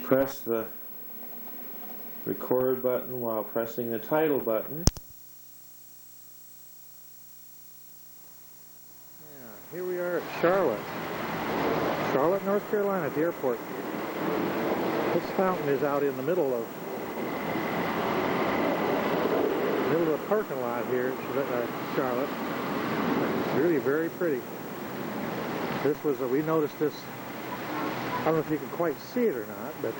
Press the record button while pressing the title button. Yeah, here we are at Charlotte, North Carolina, at the airport. This fountain is out in the middle of the parking lot here at Charlotte. It's really very pretty. This was we noticed this. I don't know if you can quite see it or not, but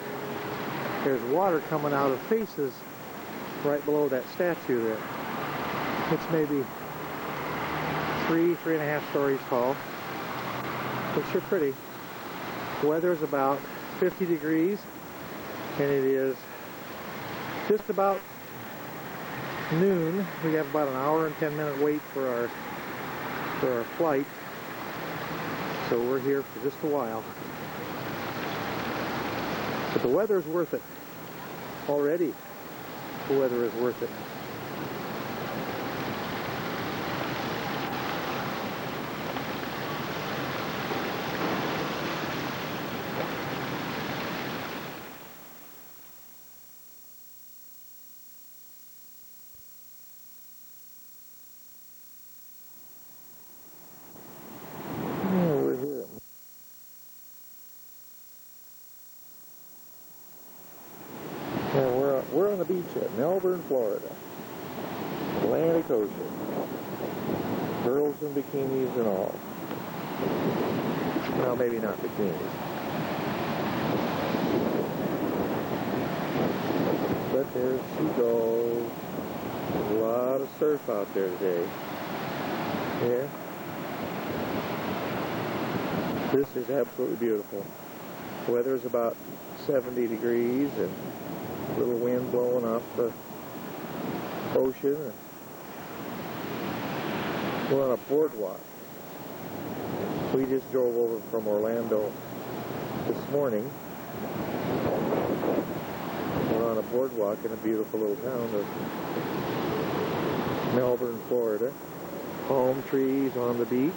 there's water coming out of faces right below that statue there. It's maybe 3.5 stories tall. It's sure pretty. The weather is about 50 degrees, and it is just about noon. We have about an hour and 10-minute wait for our flight, so we're here for just a while. But the weather is worth it. Already, the weather is worth it. We're on the beach at Melbourne, Florida. Atlantic Ocean. Girls in bikinis and all. Well, maybe not bikinis. But there she goes. There's a lot of surf out there today. Yeah. This is absolutely beautiful. The weather is about 70 degrees and a little wind blowing off the ocean. We're on a boardwalk. We just drove over from Orlando this morning. We're on a boardwalk in a beautiful little town of Melbourne, Florida. Palm trees on the beach.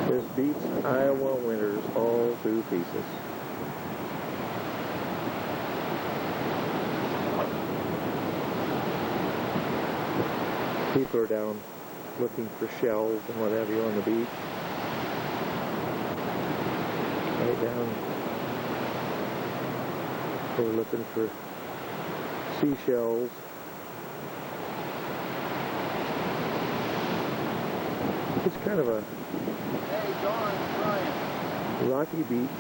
This beats Iowa winters all to pieces. People are down looking for shells and what have you on the beach. Right down. They're looking for seashells. It's kind of a rocky beach.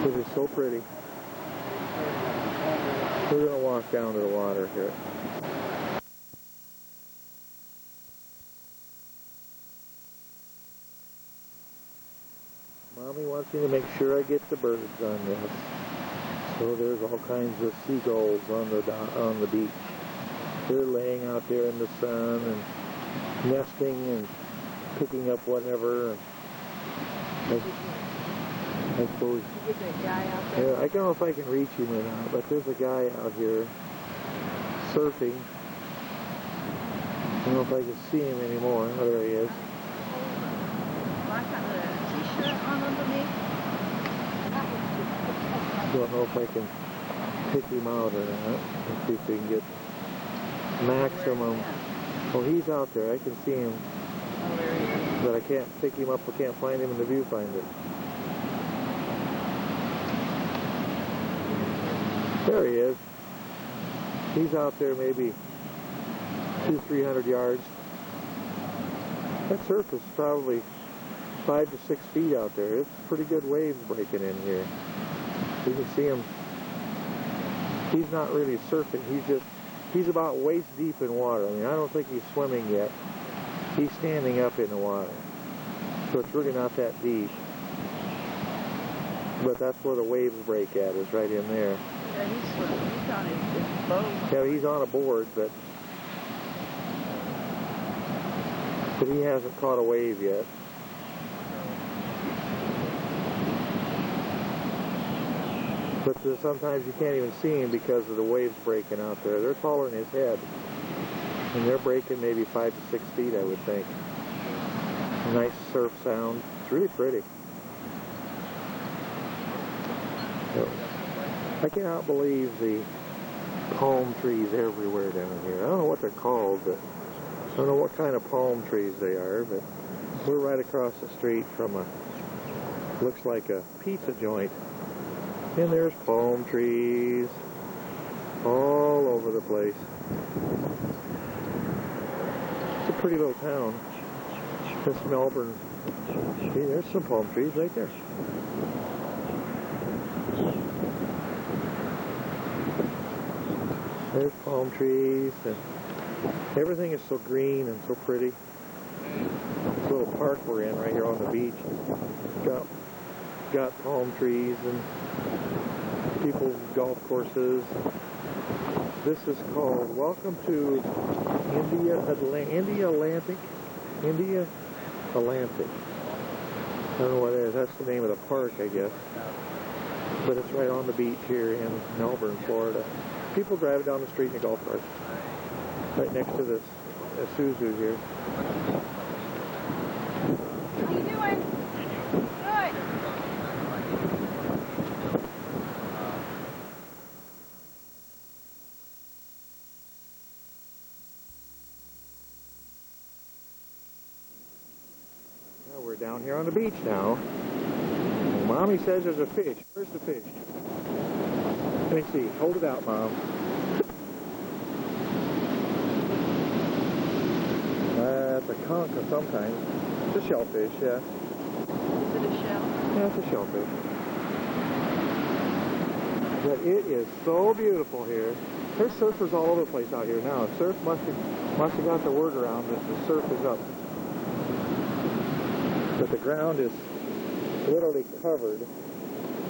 It is so pretty. We're going to walk down to the water here. Mommy wants me to make sure I get the birds on this. So there's all kinds of seagulls on the beach. They're laying out there in the sun and nesting and picking up whatever. I suppose. Yeah, I don't know if I can reach him or not, but there's a guy out here surfing. I don't know if I can see him anymore. Oh, there he is. Don't know if I can pick him out or not. Let's see if we can get maximum. Oh, he's out there. I can see him. But I can't pick him up. I can't find him in the viewfinder. There he is. He's out there maybe 200-300 yards. That surf is probably 5 to 6 feet out there. It's pretty good waves breaking in here. You can see him. He's not really surfing. He's about waist deep in water. I mean, I don't think he's swimming yet. He's standing up in the water. So it's really not that deep. But that's where the waves break at, is right in there. Yeah, he's swimming. He's on his boat. Yeah, he's on a board, but he hasn't caught a wave yet. But sometimes you can't even see him because of the waves breaking out there. They're taller than his head. And they're breaking maybe 5 to 6 feet, I would think. Nice surf sound. It's really pretty. So, I cannot believe the palm trees everywhere down here. I don't know what they're called, but I don't know what kind of palm trees they are, but we're right across the street from a, looks like a pizza joint. And there's palm trees all over the place. It's a pretty little town. This Melbourne. See, there's some palm trees right there. There's palm trees, and everything is so green and so pretty. This little park we're in right here on the beach got palm trees and people's golf courses. This is called Welcome to India Atlantic. I don't know what it is. That's the name of the park, I guess. But it's right on the beach here in Melbourne, Florida. People drive down the street in a golf cart. Right next to this Isuzu here. How you doing? Good. Well, we're down here on the beach now. Mommy says there's a fish. Where's the fish? Let me see. Hold it out, Mom. That's a conch sometimes. It's a shellfish, yeah. Is it a shell? Yeah, it's a shellfish. But it is so beautiful here. There's surfers all over the place out here now. Surf must have got the word around that the surf is up. But the ground is literally covered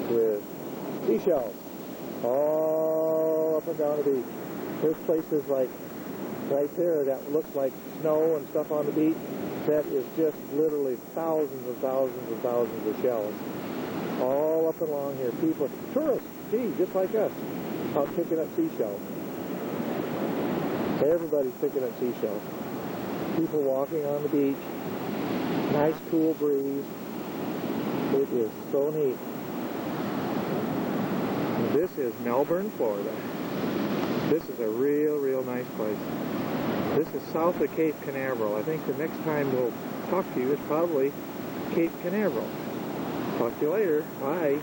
with seashells all up and down the beach. There's places like right there that looks like snow and stuff on the beach. That is just literally thousands and thousands and thousands of shells all up and along here. People, tourists, gee, just like us, out picking up seashells. Everybody's picking up seashells. People walking on the beach. Nice cool breeze. It is so neat. This is Melbourne, Florida. This is a real nice place. This is south of Cape Canaveral. I think the next time we'll talk to you is probably Cape Canaveral. Talk to you later. Bye.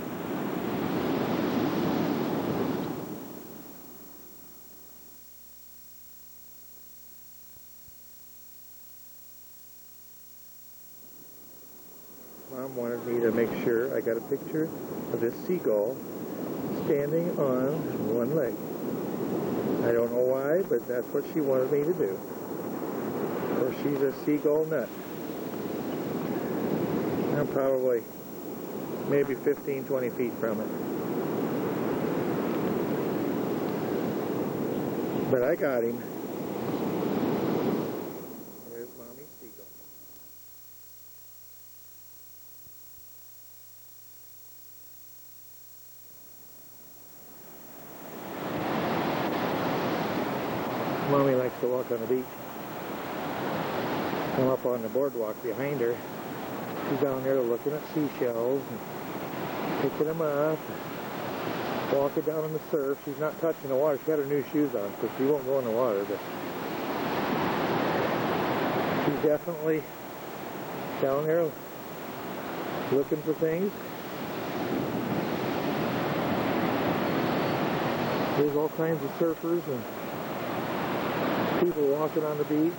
Mom wanted me to make sure I got a picture of this seagull standing on one leg. I don't know why, but that's what she wanted me to do. Or she's a seagull nut. I'm probably maybe 15, 20 feet from it. But I got him. There's Mommy Seagull. Mommy likes to walk on the beach. I'm up on the boardwalk behind her. She's down there looking at seashells and picking them up, walking down on the surf. She's not touching the water. She's got her new shoes on, so she won't go in the water. But she's definitely down there looking for things. There's all kinds of surfers and people walking on the beach.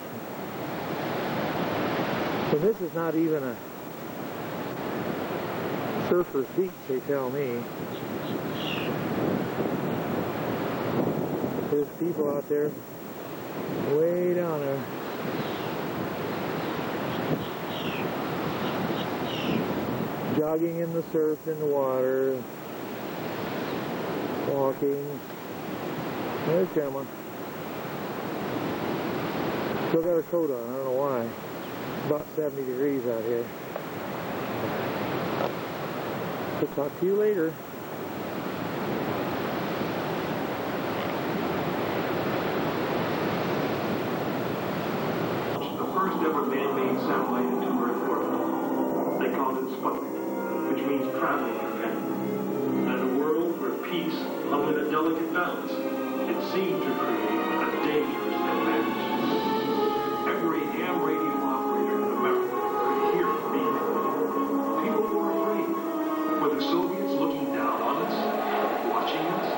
And this is not even a surfer's beach, they tell me. There's people out there way down there. Jogging in the surf, in the water, walking. There's Gemma. Still got her coat on, I don't know why. About 70 degrees out here. So talk to you later. The first ever man-made satellite into Earth orbit. They called it Sputnik, which means traveling companion. And in a world where peace hung in a delicate balance, it seemed to create a dangerous advantage. Every ham radio operator in America could hear it beaming. People were afraid. Were the Soviets looking down on us, watching us?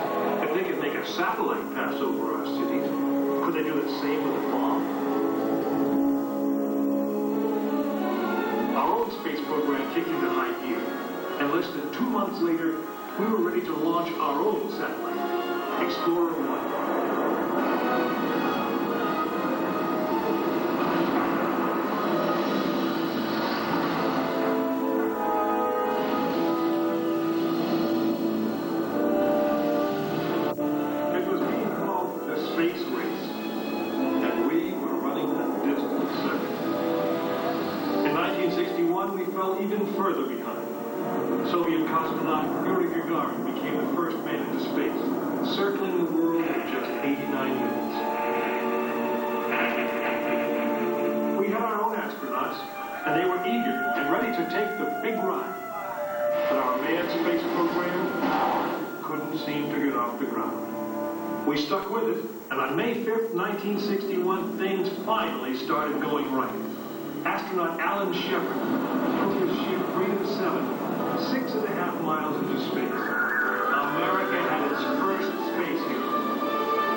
If they could make a satellite pass over our cities, could they do the same with a bomb? Our own space program kicked into high gear, and less than 2 months later, we were ready to launch our own satellite, Explorer 1. It was being called the Space Race, and we were running a distant second. In 1961, we fell even further behind. Soviet cosmonaut Yuri Gagarin became the first man into space, circling the world in just 89 minutes. We had our own astronauts, and they were eager and ready to take the big ride. But our manned space program couldn't seem to get off the ground. We stuck with it, and on May 5th, 1961, things finally started going right. Astronaut Alan Shepard took his ship Freedom 7 6.5 miles into space. America had its first space hero.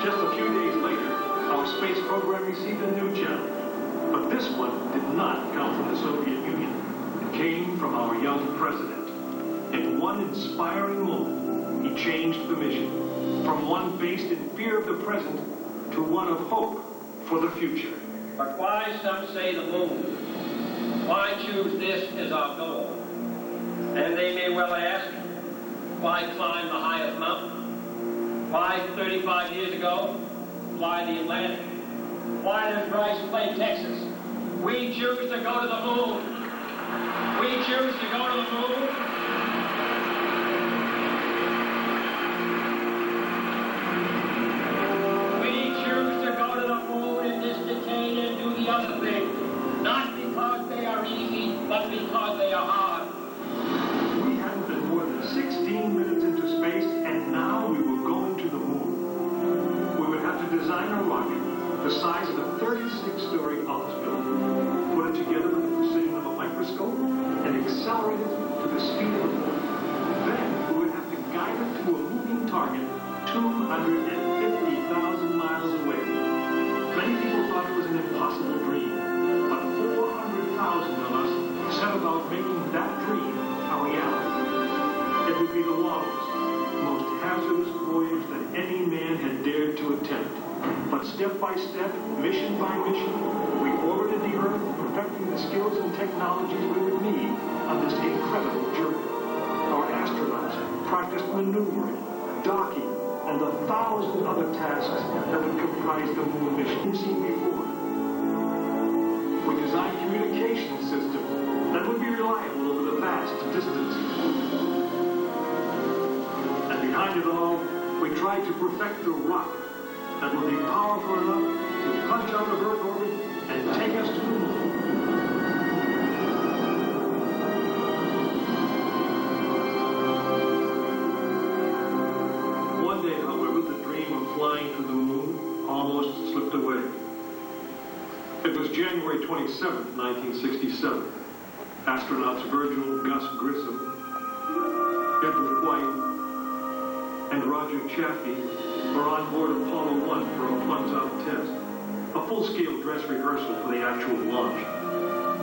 Just a few days later, our space program received a new challenge. But this one did not come from the Soviet Union. It came from our young president. In one inspiring moment, he changed the mission from one based in fear of the present to one of hope for the future. But why, some say, the moon? Why choose this as our goal? And they may well ask, why climb the highest mountain? Why, 35 years ago, fly the Atlantic? Why does Bryce play Texas? We choose to go to the moon. We choose to go to the moon. We choose to go to the moon in this decade and do the other thing. Not because they are easy, but because they are hard. We hadn't been more than 16 minutes into space, and now we were going to the moon. We would have to design a rocket the size of a 36-story office building, put it together with the precision of a microscope, and accelerate it to the speed of a bullet. Then we would have to guide it to a moving target 250,000 miles away. Many people thought it was an impossible dream, but 400,000 of us set about making that dream a reality. It would be the longest, most hazardous voyage that any man had dared to attempt. But step by step, mission by mission, we orbited the Earth, perfecting the skills and technologies we would need on this incredible journey. Our astronauts practiced maneuvering, docking, and the 1,000 other tasks that would comprise the moon mission seen before. We designed communication systems that would be reliable over the vast distances. And behind it all, we tried to perfect the rocket that would be powerful enough to punch out of Earth orbit and take us to the moon. One day, however, the dream of flying to the moon almost slipped away. It was January 27th, 1967. Astronauts Virgil Gus Grissom, Edward White, and Roger Chaffee were on board Apollo 1 for a plugs-out test, a full-scale dress rehearsal for the actual launch.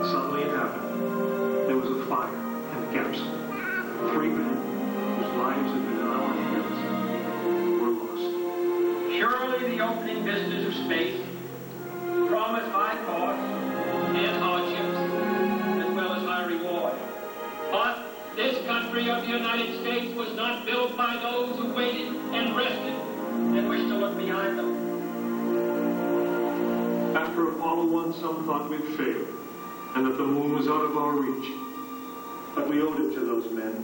Suddenly it happened. There was a fire in the capsule. 3 men whose lives had been in our hands were lost. Surely the opening vistas of space promise high costs and hardships, as well as high reward. But this country of the United States was not built by those who waited and rested and wished to look behind them. After Apollo 1, some thought we'd failed, and that the moon was out of our reach. But we owed it to those men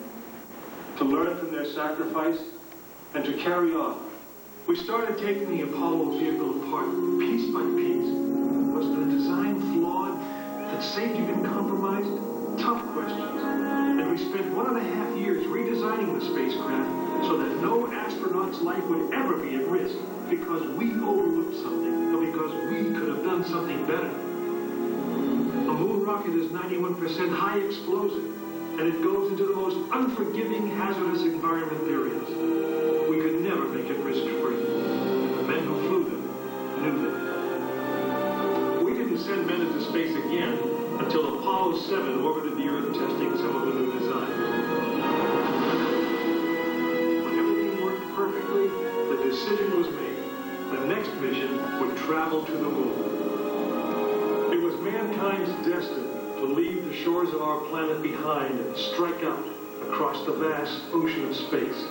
to learn from their sacrifice and to carry on. We started taking the Apollo vehicle apart, piece by piece. Was the design flawed? because we overlooked something, but because we could have done something better. A moon rocket is 91% high explosive, and it goes into the most unforgiving, hazardous environment there is. We could never make it risk-free. The men who flew them knew that. We didn't send men into space again until Apollo 7 orbited the Earth testing some of the new design. When everything worked perfectly, the decision was made. The next mission would travel to the moon. It was mankind's destiny to leave the shores of our planet behind and strike out across the vast ocean of space.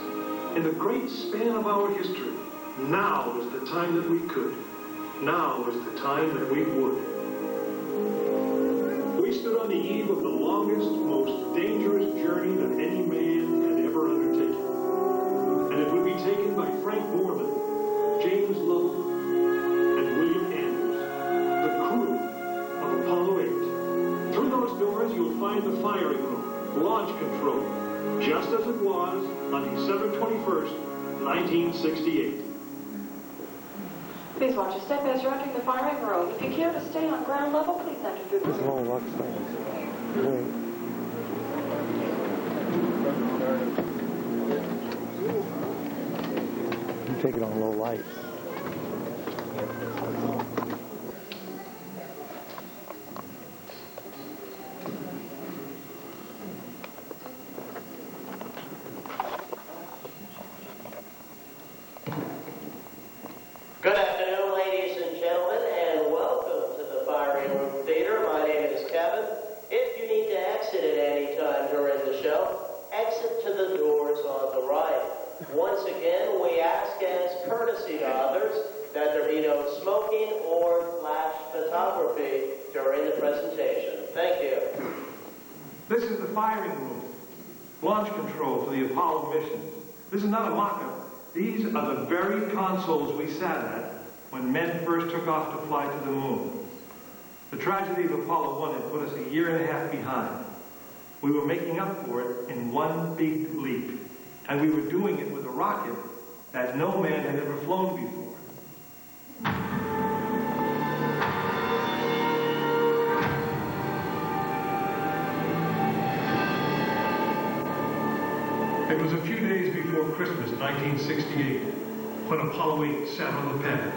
In the great span of our history, now was the time that we could. Now was the time that we would. We stood on the eve of the longest, most dangerous journey that any man had ever undertaken. And it would be taken by Frank Borman, James Lovell, and William Anders, the crew of Apollo 8. Through those doors, you'll find the firing room, launch control, just as it was on December 21st, 1968. Please watch your step as you're entering the firing room. If you care to stay on ground level, please enter through the There's no luck signs. Wait. You take it on low light. Good afternoon, ladies and gentlemen, and welcome to the Firing Room Theater. My name is Kevin. If you need to exit at any time during the show, exit to the doors on the right. Once again, we ask as courtesy to others that there be no smoking or flash photography during the presentation. Thank you. This is the firing room. Launch control for the Apollo mission. This is not a mock-up. These are the very consoles we sat at when men first took off to fly to the moon. The tragedy of Apollo 1 had put us a year and a half behind. We were making up for it in one big leap, and we were doing it with a rocket that no man had ever flown before. It was a few days before Christmas, 1968, when Apollo 8 sat on the pad.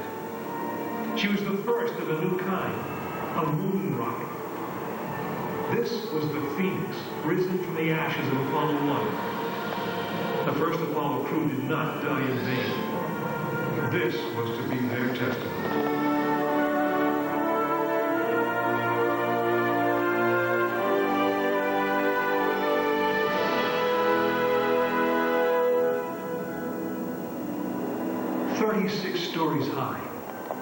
She was the first of a new kind, a moon rocket. This was the Phoenix, risen from the ashes of Apollo 1. The first Apollo crew did not die in vain. This was to be their testament. 36 stories high,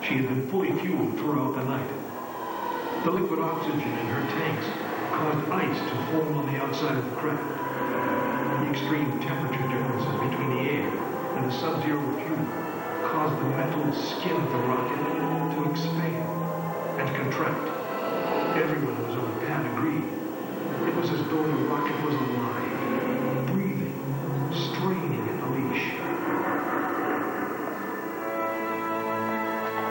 she had been fully fueled throughout the night. The liquid oxygen in her tanks caused ice to form on the outside of the craft. The extreme temperature differences between the air and the sub-zero fuel caused the metal skin of the rocket to expand and contract. Everyone who was on the pad agreed. It was as though the rocket was alive, breathing, straining at the leash.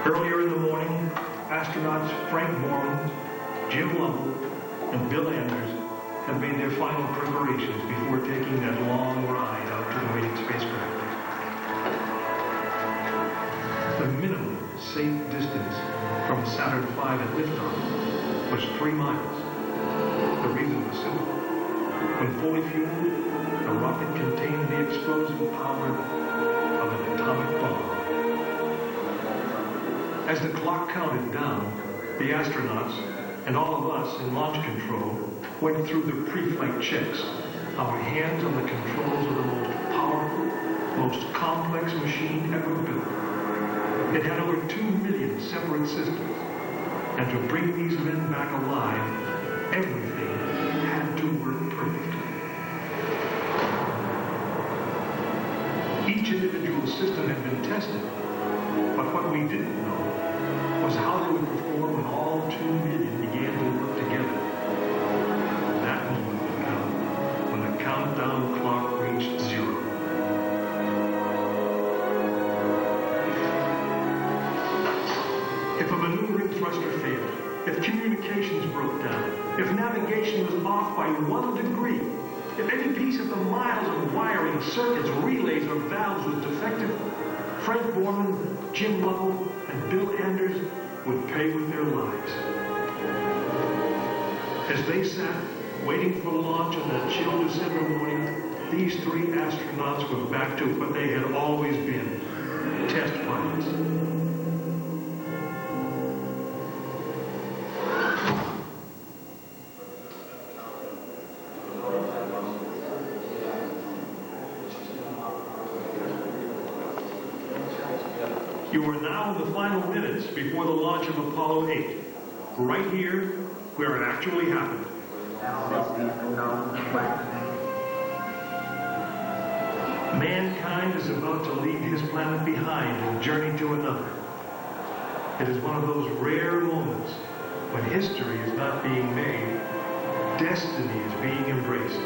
Earlier in the morning, astronauts Frank Borman, Jim Lovell, and Bill Anders had made their final preparations before taking that long ride out to the waiting spacecraft. The minimum safe distance from Saturn V at liftoff was 3 miles. The reason was simple. When fully fueled, the rocket contained the explosive power of an atomic bomb. As the clock counted down, the astronauts and all of us in launch control went through the pre-flight checks. Our hands on the controls of the most powerful, most complex machine ever built. It had over 2 million separate systems. And to bring these men back alive, everything had to work perfectly. Each individual system had been tested, but what we didn't know was how they would perform when all 2 million began to work together. That moment would come when the countdown clock reached 0. If a maneuvering thruster failed, if communications broke down, if navigation was off by 1 degree, if any piece of the miles of wiring, circuits, relays, or valves was defective, Frank Borman, Jim Lovell, and Bill Anders would pay with their lives. As they sat, waiting for launch on that chill December morning, these 3 astronauts were back to what they had always been, test pilots. You are now in the final minutes before the launch of Apollo 8, right here where it actually happened. Mankind is about to leave his planet behind and journey to another. It is one of those rare moments when history is not being made, destiny is being embraced.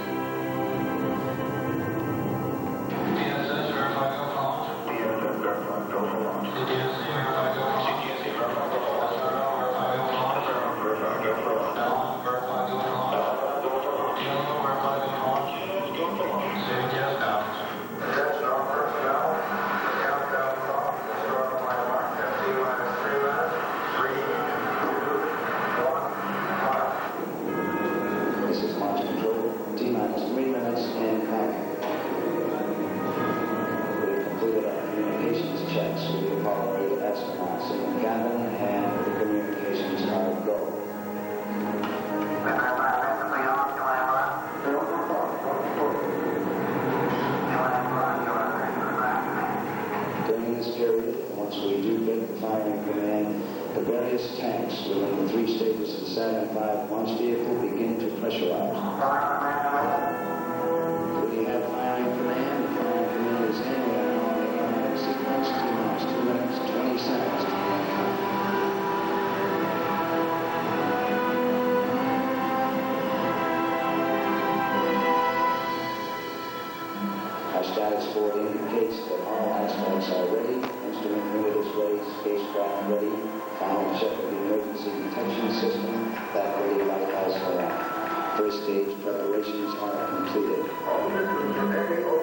Status board indicates that all aspects are ready. Instrument unit is ready. Spacecraft ready. Final check of the emergency detection system. That ready. Lighthouse alarm. First stage preparations are completed. All systems are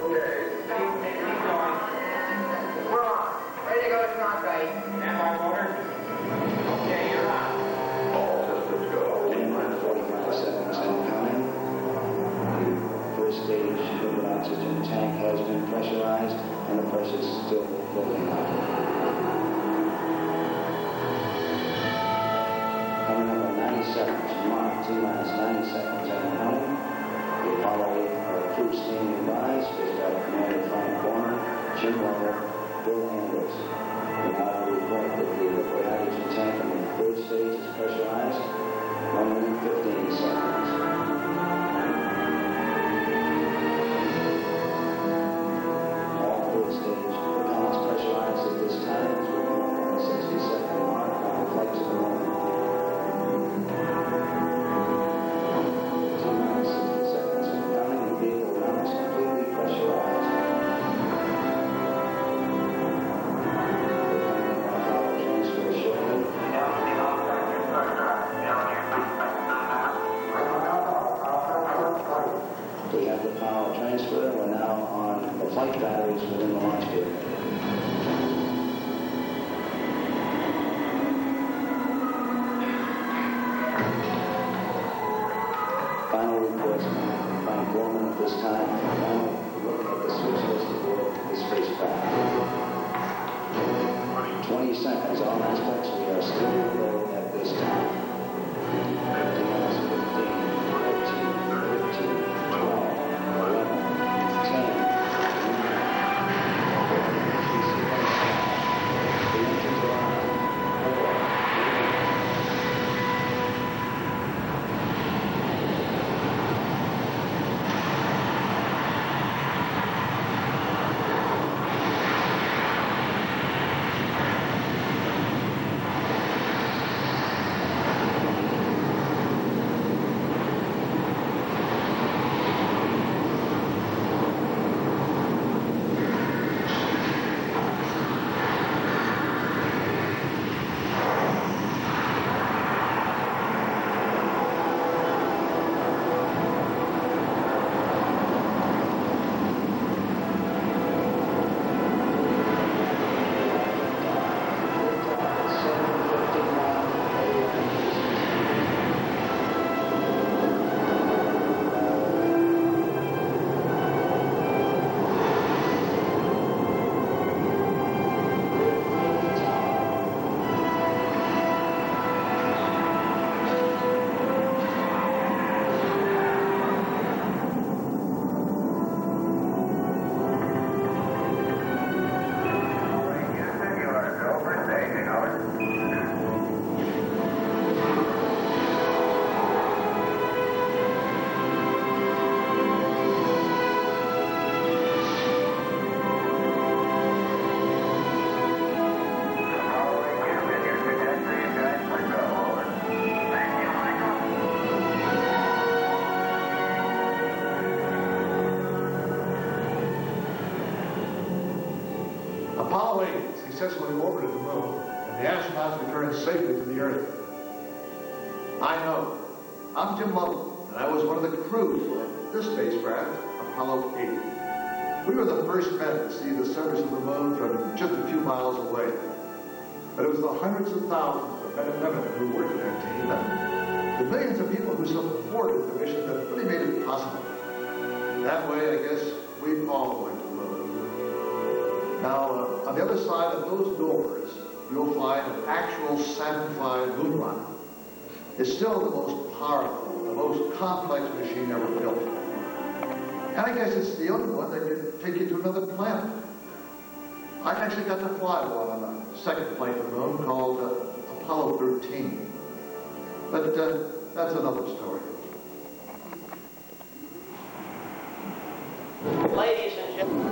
okay. Keep going. We're on. Ready to go to knock right. Standby motor. Okay, you're on. All systems go. 45 seconds and counting. The first stage liquid oxygen tank has been pressurized and the pressure is still building up. Coming up in 90 seconds. Mark, T-minus 90 seconds and counting. The Apollo 8 crew standing by. Spacecraft Commander Frank Borman, Jim Lovell, Bill Anders. We now report that the liquid hydrogen tank in the third stage is pressurized. 1 minute 15 seconds. All third stage propellants pressurized at this time as we come up on the 60-second mark on the flight to the moon. T-minus 60 seconds and counting. The vehicle now is completely pressurized. Apollo transfer ship. successfully orbited the moon, and the astronauts returned safely to the Earth. I know. I'm Jim Lovell, and I was one of the crews of this spacecraft, Apollo 8. We were the first men to see the surface of the moon from just a few miles away. But it was the hundreds of thousands of men and women who worked in that team, and the millions of people who supported the mission that really made it possible. That way, I guess, we all went to the moon. Now, on the other side of those doors, you'll find an actual sanctified moon rocket. It's still the most powerful, the most complex machine ever built. And I guess it's the only one that can take you to another planet. I actually got to fly one on a second flight to the moon called Apollo 13. But that's another story. Ladies and gentlemen.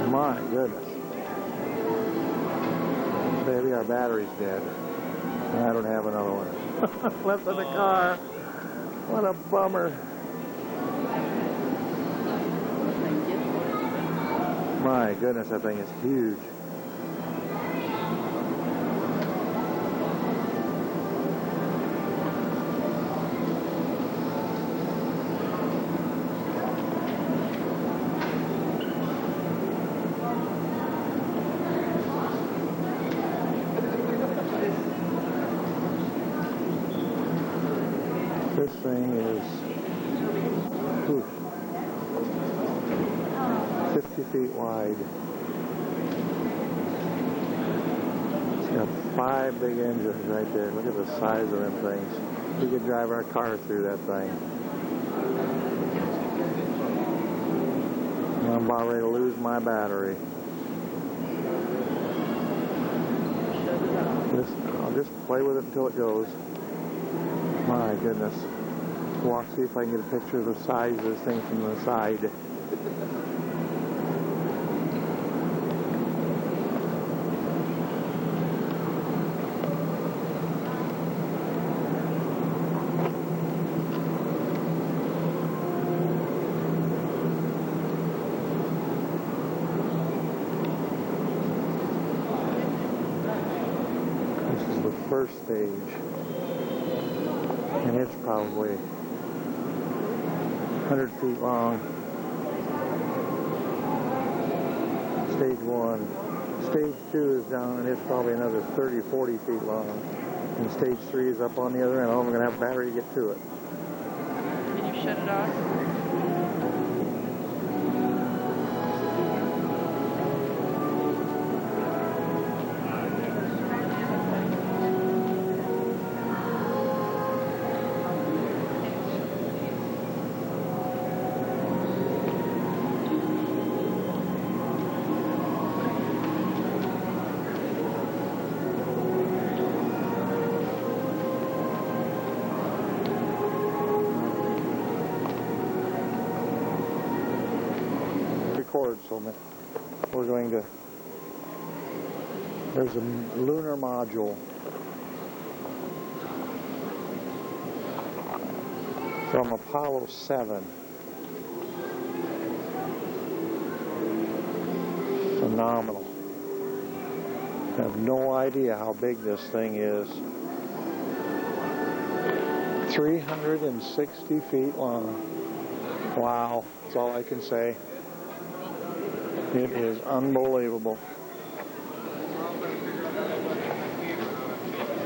My goodness. Maybe our battery's dead. I don't have another one. Left in the car. What a bummer. My goodness, that thing is huge. This thing is 50 feet wide. It's got 5 big engines right there. Look at the size of them things. We could drive our car through that thing. I'm about ready to lose my battery. I'll just play with it until it goes. My goodness. Walk, see if I can get a picture of the size of this thing from the side. This is the first stage. And it's probably 100 feet long. Stage 1. Stage 2 is down, and it's probably another 30, 40 feet long. And stage 3 is up on the other end. I'm going to have a battery to get to it. Can you shut it off? So we're going to, there's a lunar module from Apollo 7. Phenomenal. I have no idea how big this thing is. 360 feet long. Wow, that's all I can say. It is unbelievable.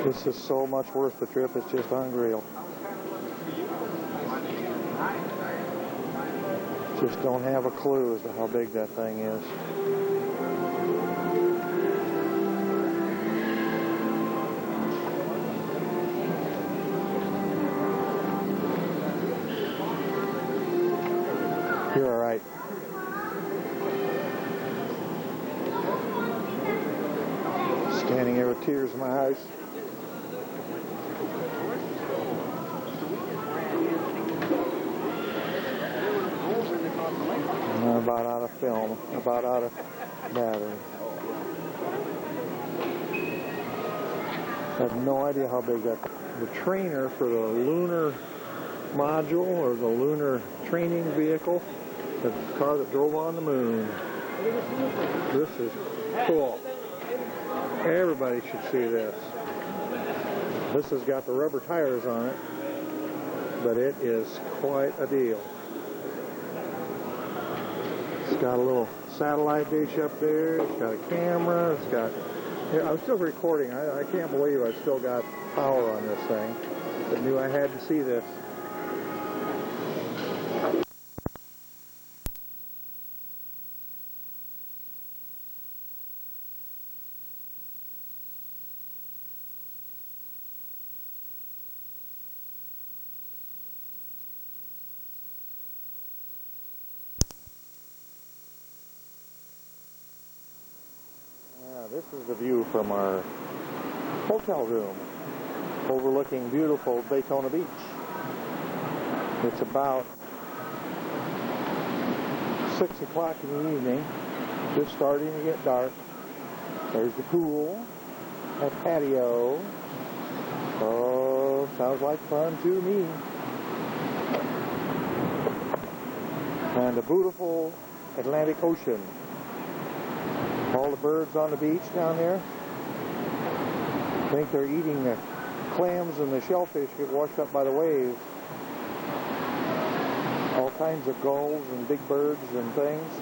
This is so much worth the trip, it's just unreal. Just don't have a clue as to how big that thing is. You're all right. Standing here with tears in my eyes. I'm about out of film, about out of battery. I have no idea how big that. The trainer for the lunar module or the lunar training vehicle, the car that drove on the moon. This is cool. Everybody should see this. This has got the rubber tires on it, but it is quite a deal. It's got a little satellite dish up there. It's got a camera. It's got... Yeah, I'm still recording. I can't believe I've still got power on this thing. But knew I had to see this. This is the view from our hotel room overlooking beautiful Daytona Beach. It's about 6 o'clock in the evening, just starting to get dark. There's the pool, a patio. Oh, sounds like fun to me. And a beautiful Atlantic Ocean. All the birds on the beach down there. I think they're eating the clams and the shellfish get washed up by the waves. All kinds of gulls and big birds and things.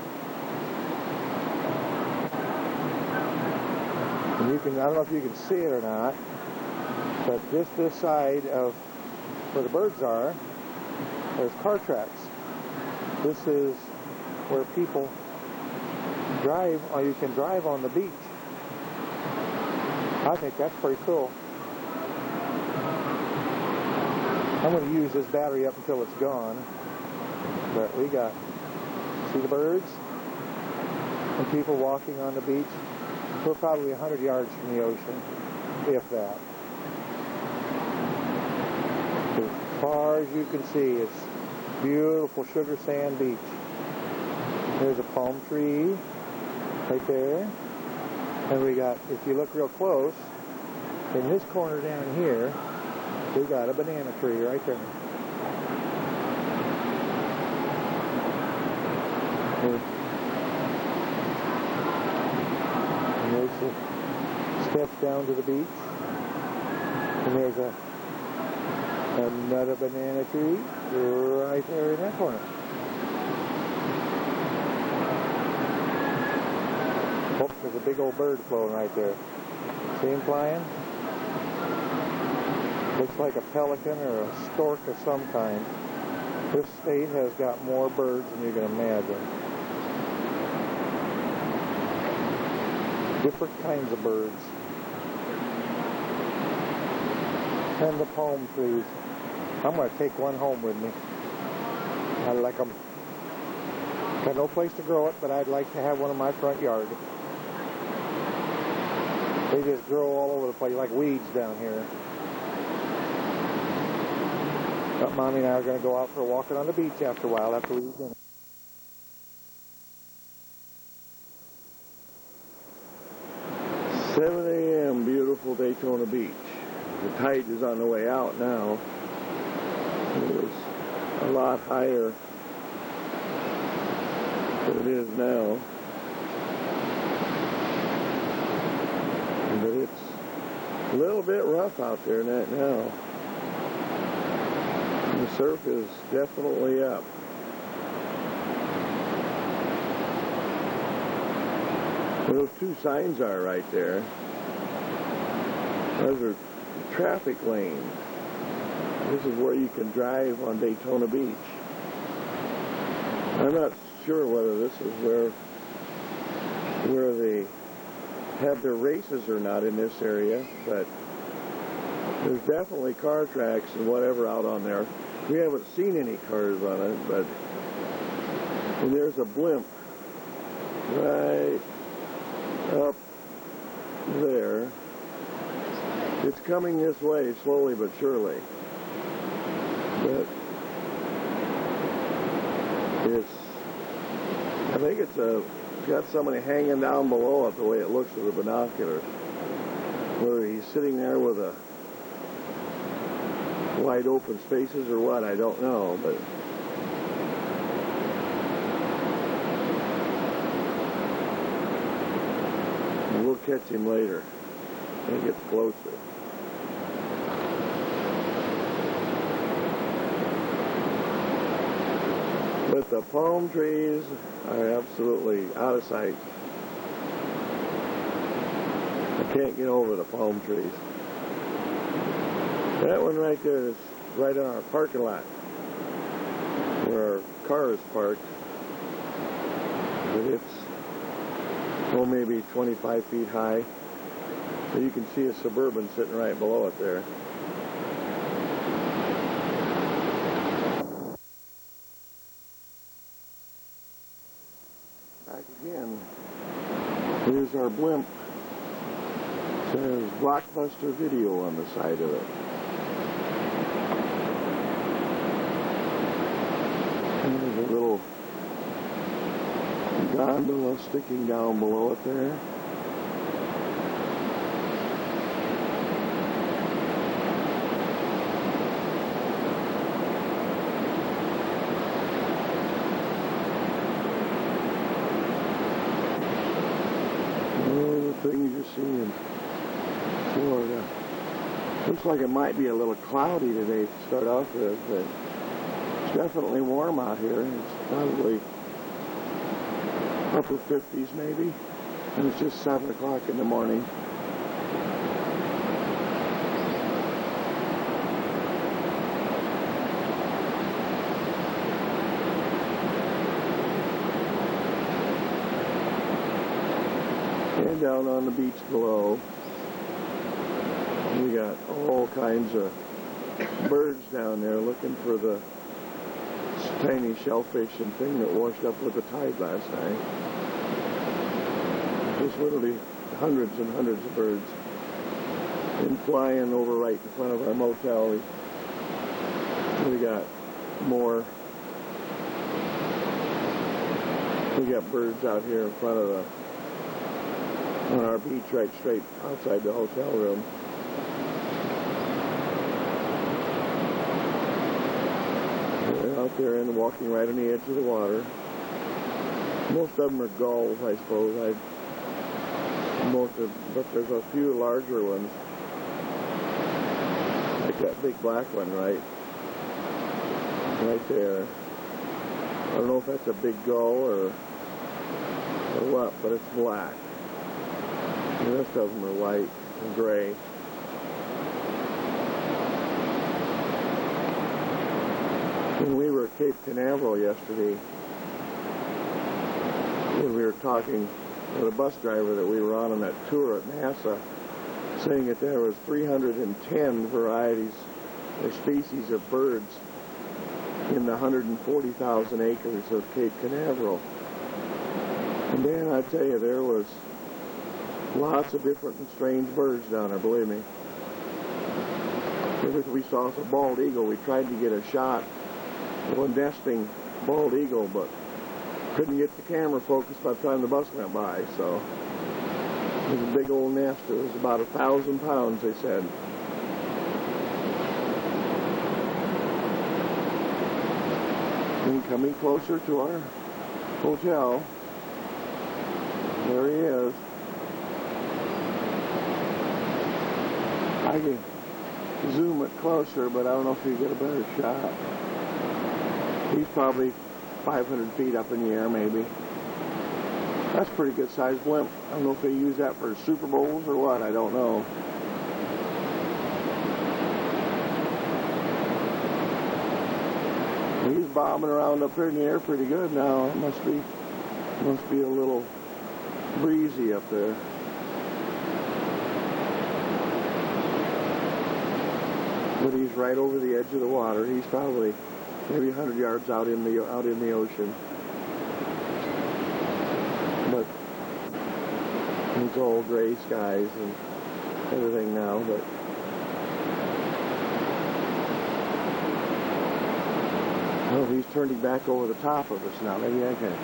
And you can, I don't know if you can see it or not, but just this side of where the birds are, there's car tracks. This is where people drive, or you can drive on the beach. I think that's pretty cool. I'm going to use this battery up until it's gone. But we got, see the birds? And people walking on the beach. We're probably 100 yards from the ocean, if that. As far as you can see, it's beautiful sugar sand beach. There's a palm tree right there. And we got, if you look real close, in this corner down here, we got a banana tree right there. And there's the steps down to the beach. And there's another banana tree right there in that corner. Oh, there's a big old bird floating right there. See him flying? Looks like a pelican or a stork of some kind. This state has got more birds than you can imagine. Different kinds of birds. And the palm trees. I'm going to take one home with me. I like them. Got no place to grow it, but I'd like to have one in my front yard. They just grow all over the place like weeds down here. But Mommy and I are going to go out for a walk on the beach after a while after we eat dinner. Beautiful Daytona Beach. The tide is on the way out now. It was a lot higher than it is now. But it's a little bit rough out there now. The surf is definitely up. Those two signs are right there. Those are traffic lanes. This is where you can drive on Daytona Beach. I'm not sure whether this is where they have their races or not in this area, but there's definitely car tracks and whatever out on there. We haven't seen any cars on it, but and there's a blimp right up there. It's coming this way slowly but surely. But I think it's got somebody hanging down below it the way it looks with the binoculars. Whether he's sitting there with wide open spaces or what, I don't know, but we'll catch him later when he gets closer. But the palm trees are absolutely out of sight. I can't get over the palm trees. That one right there is right on our parking lot where our car is parked. But it's, oh, maybe 25 feet high. So you can see a Suburban sitting right below it there. Back again. Here's our blimp. It says Blockbuster Video on the side of it. And there's a little gondola sticking down below it there. Things you see in Florida. Looks like it might be a little cloudy today to start off with, but it's definitely warm out here. It's probably upper 50s maybe, and it's just 7 o'clock in the morning. And down on the beach below, we got all kinds of birds down there looking for the tiny shellfish and thing that washed up with the tide last night. Just literally hundreds and hundreds of birds. And flying over right in front of our motel. We got more. We got birds out here in front of the on our beach right straight outside the hotel room. They're out there and walking right on the edge of the water. Most of them are gulls, I suppose. But there's a few larger ones. Like that big black one right there. I don't know if that's a big gull or what, but it's black. The rest of them are white and gray. When we were at Cape Canaveral yesterday, when we were talking with a bus driver that we were on that tour at NASA, saying that there was 310 varieties or species of birds in the 140,000 acres of Cape Canaveral. And Dan, I tell you, there was lots of different and strange birds down there, believe me. We saw a bald eagle. We tried to get a shot of a nesting bald eagle, but couldn't get the camera focused by the time the bus went by, so it was a big old nest. It was about 1,000 pounds, they said. And coming closer to our hotel, there he is. I can zoom it closer, but I don't know if you get a better shot. He's probably 500 feet up in the air, maybe. That's a pretty good sized blimp. I don't know if they use that for Super Bowls or what, I don't know. He's bobbing around up there in the air pretty good now. It must be a little breezy up there. But he's right over the edge of the water. He's probably maybe 100 yards out in the ocean. But it's all gray skies and everything now. But well, he's turning back over the top of us now. Maybe I can.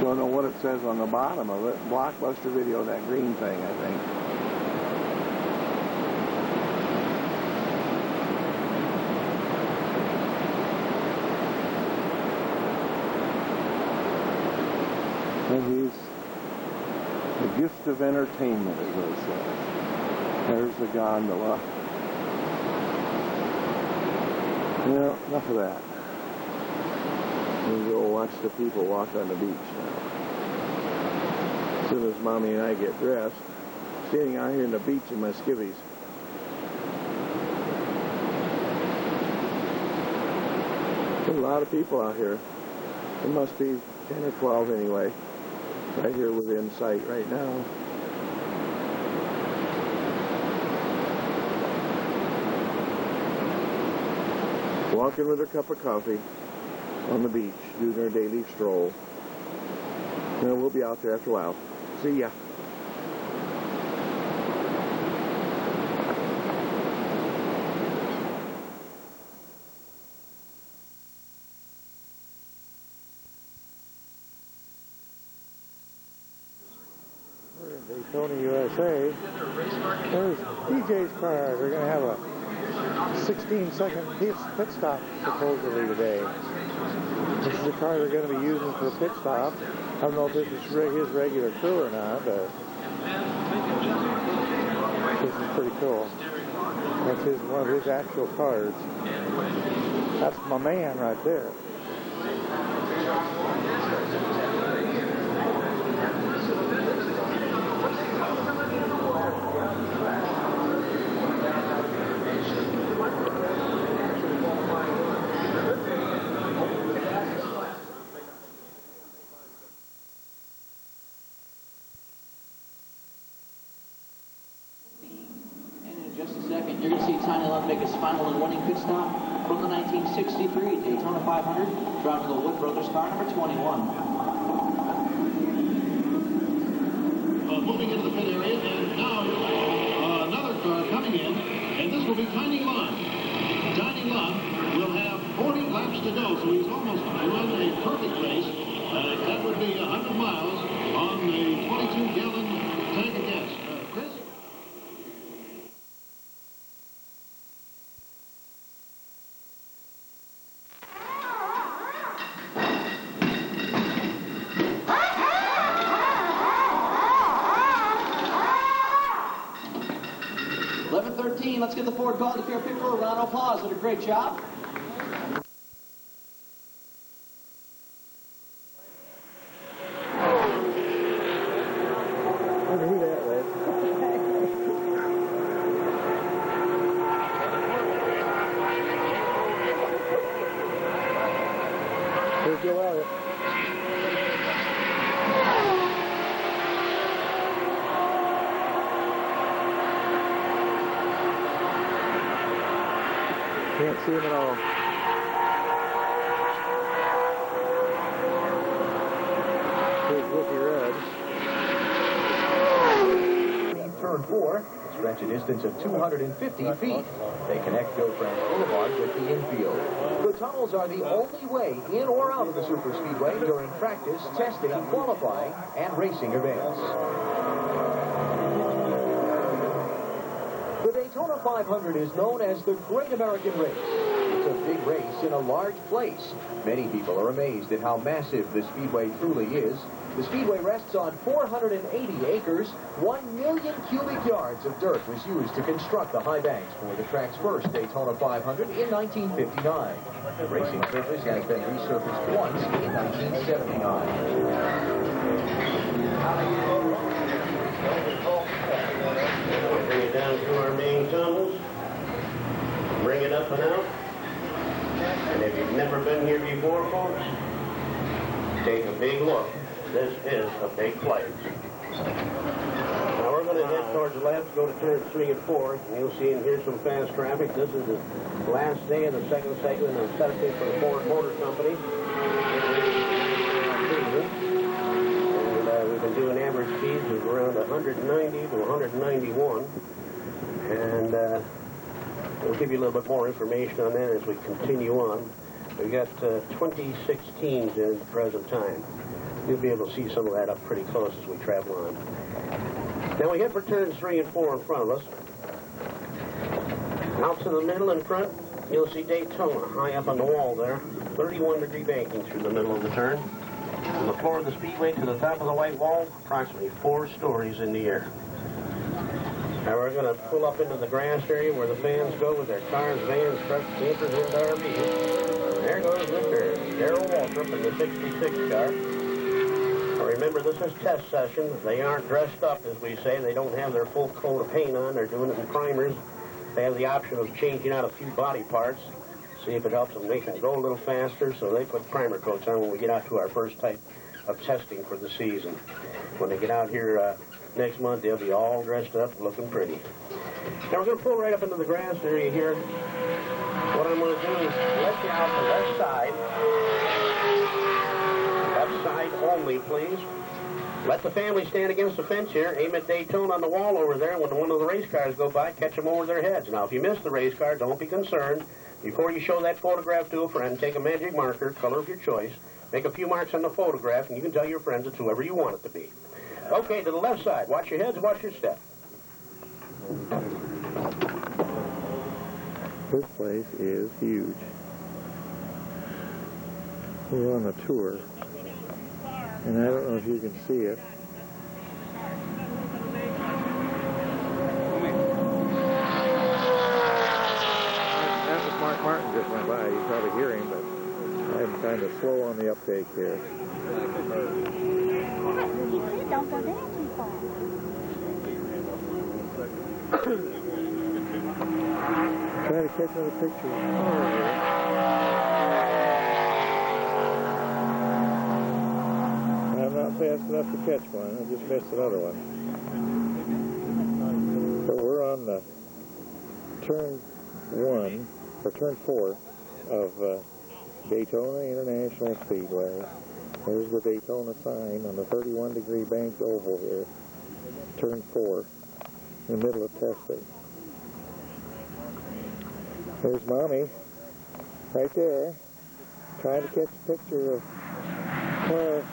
Don't know what it says on the bottom of it. Blockbuster Video, that green thing, I think. And he's the gift of entertainment, is what it says. There's the gondola. Well, enough of that. We'll go watch the people walk on the beach now. As soon as Mommy and I get dressed, standing out here on the beach in my skivvies. There's a lot of people out here. There must be 10 or 12 anyway, right here within sight right now. Walking with a cup of coffee on the beach, doing our daily stroll. And we'll be out there after a while. See ya. We're in Daytona, USA. There's DJ's car. They're going to have a 16-second pit stop supposedly today. This is the car they're going to be using for the pit stop. I don't know if this is his regular crew or not, but this is pretty cool. That's one of his actual cars. That's my man right there. 1963 Daytona 500, driving the Wood Brothers car, number 21. Moving into the pit area, and now another car coming in, and this will be Tiny Lund. Tiny Lund will have 40 laps to go, so he's almost run a perfect race. That would be 100 miles on a 22-gallon tank of gas. Chris? 11:13. Let's get the Ford Volunteer pit crew a round of applause. Did a great job. Can't see him at all. Here's Whoopi Red. Turn 4, stretch a distance of 250 feet. They connect Gilfrance Boulevard with the infield. The tunnels are the only way in or out of the superspeedway during practice, testing, qualifying, and racing events. The Daytona 500 is known as the Great American Race. It's a big race in a large place. Many people are amazed at how massive the speedway truly is. The speedway rests on 480 acres. 1 million cubic yards of dirt was used to construct the high banks for the track's first Daytona 500 in 1959. The racing surface has been resurfaced once in 1979. Bring it down through our main tunnels, bring it up and out, and if you've never been here before, folks, take a big look. This is a big place. Now we're going to head towards the left, go to turns 3 and 4, and you'll see and hear some fast traffic. This is the last day of the second segment of testing for the Ford Motor Company. We've been doing average speeds of around 190 to 191, and we'll give you a little bit more information on that as we continue on. We've got 26 teams in at the present time. You'll be able to see some of that up pretty close as we travel on. Now we head for turns 3 and 4 in front of us. Out to the middle in front, you'll see Daytona high up on the wall there. 31-degree banking through the middle of the turn. From the floor of the speedway to the top of the white wall, approximately 4 stories in the air. Now we're going to pull up into the grass area where the fans go with their cars, vans, trucks, campers, and RVs. There goes Mr. Darrell Waltrip in the 66 car. Now remember, this is test session. They aren't dressed up, as we say. They don't have their full coat of paint on. They're doing it in primers. They have the option of changing out a few body parts, see if it helps them make them go a little faster, so they put primer coats on when we get out to our first type of testing for the season. When they get out here next month, they'll be all dressed up, looking pretty. Now we're going to pull right up into the grass area here. What I'm going to do is let you out the left side. Left side only, please. Let the family stand against the fence here. Aim at Daytona on the wall over there. When one of the race cars go by, catch them over their heads. Now, if you miss the race car, don't be concerned. Before you show that photograph to a friend, take a magic marker, color of your choice, make a few marks on the photograph, and you can tell your friends it's whoever you want it to be. Okay, to the left side. Watch your heads, watch your step. This place is huge. We're on a tour, and I don't know if you can see it. That was Mark Martin just went by. You probably hear him, but I'm kind of slow on the uptake here. Don't go down too far. Try to catch another picture. I'm not fast enough to catch one. I just missed another one. So we're on the turn 1, or turn 4 of Daytona International Speedway. There's the Daytona sign on the 31-degree banked oval here. Turn 4, in the middle of testing. There's Mommy, right there, trying to catch a picture of her.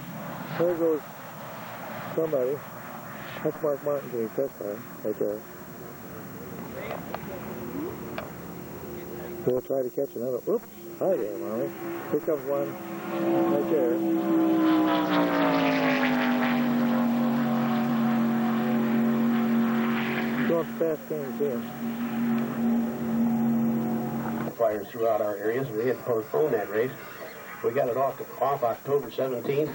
There goes somebody. That's Mark Martin getting test car, right there. We'll try to catch another. Oops, hi there, Mommy. Here comes one, right there. Going fast, can't see him. Fires throughout our areas. We had to postpone that race. We got it off October 17th.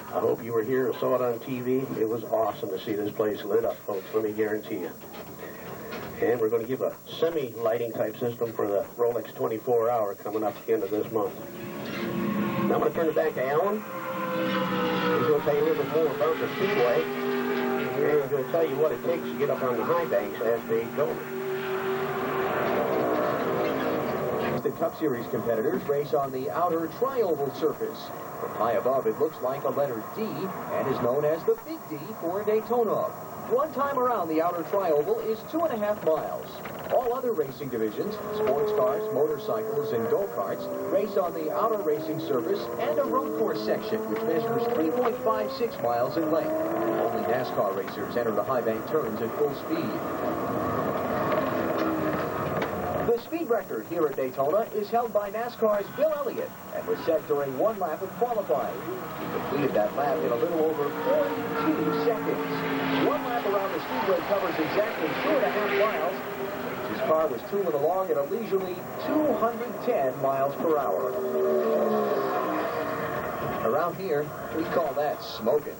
I hope you were here and saw it on TV. It was awesome to see this place lit up, folks, let me guarantee you. And we're going to give a semi-lighting type system for the Rolex 24-hour coming up at the end of this month. Now I'm going to turn it back to Alan. He's going to tell you a little bit more about the Speedway. And he's going to tell you what it takes to get up on the high banks as they go. The Cup Series competitors race on the outer tri-oval surface. From high above, it looks like a letter D and is known as the Big D for Daytona. One time around the outer tri-oval is 2.5 miles. All other racing divisions, sports cars, motorcycles, and go-karts, race on the outer racing surface and a road course section, which measures 3.56 miles in length. Only NASCAR racers enter the high bank turns at full speed. The speed record here at Daytona is held by NASCAR's Bill Elliott and was set during 1 lap of qualifying. He completed that lap in a little over 42 seconds. 1 lap around the speedway covers exactly 2.5 miles. His car was tooling along at a leisurely 210 miles per hour. Around here, we call that smoking.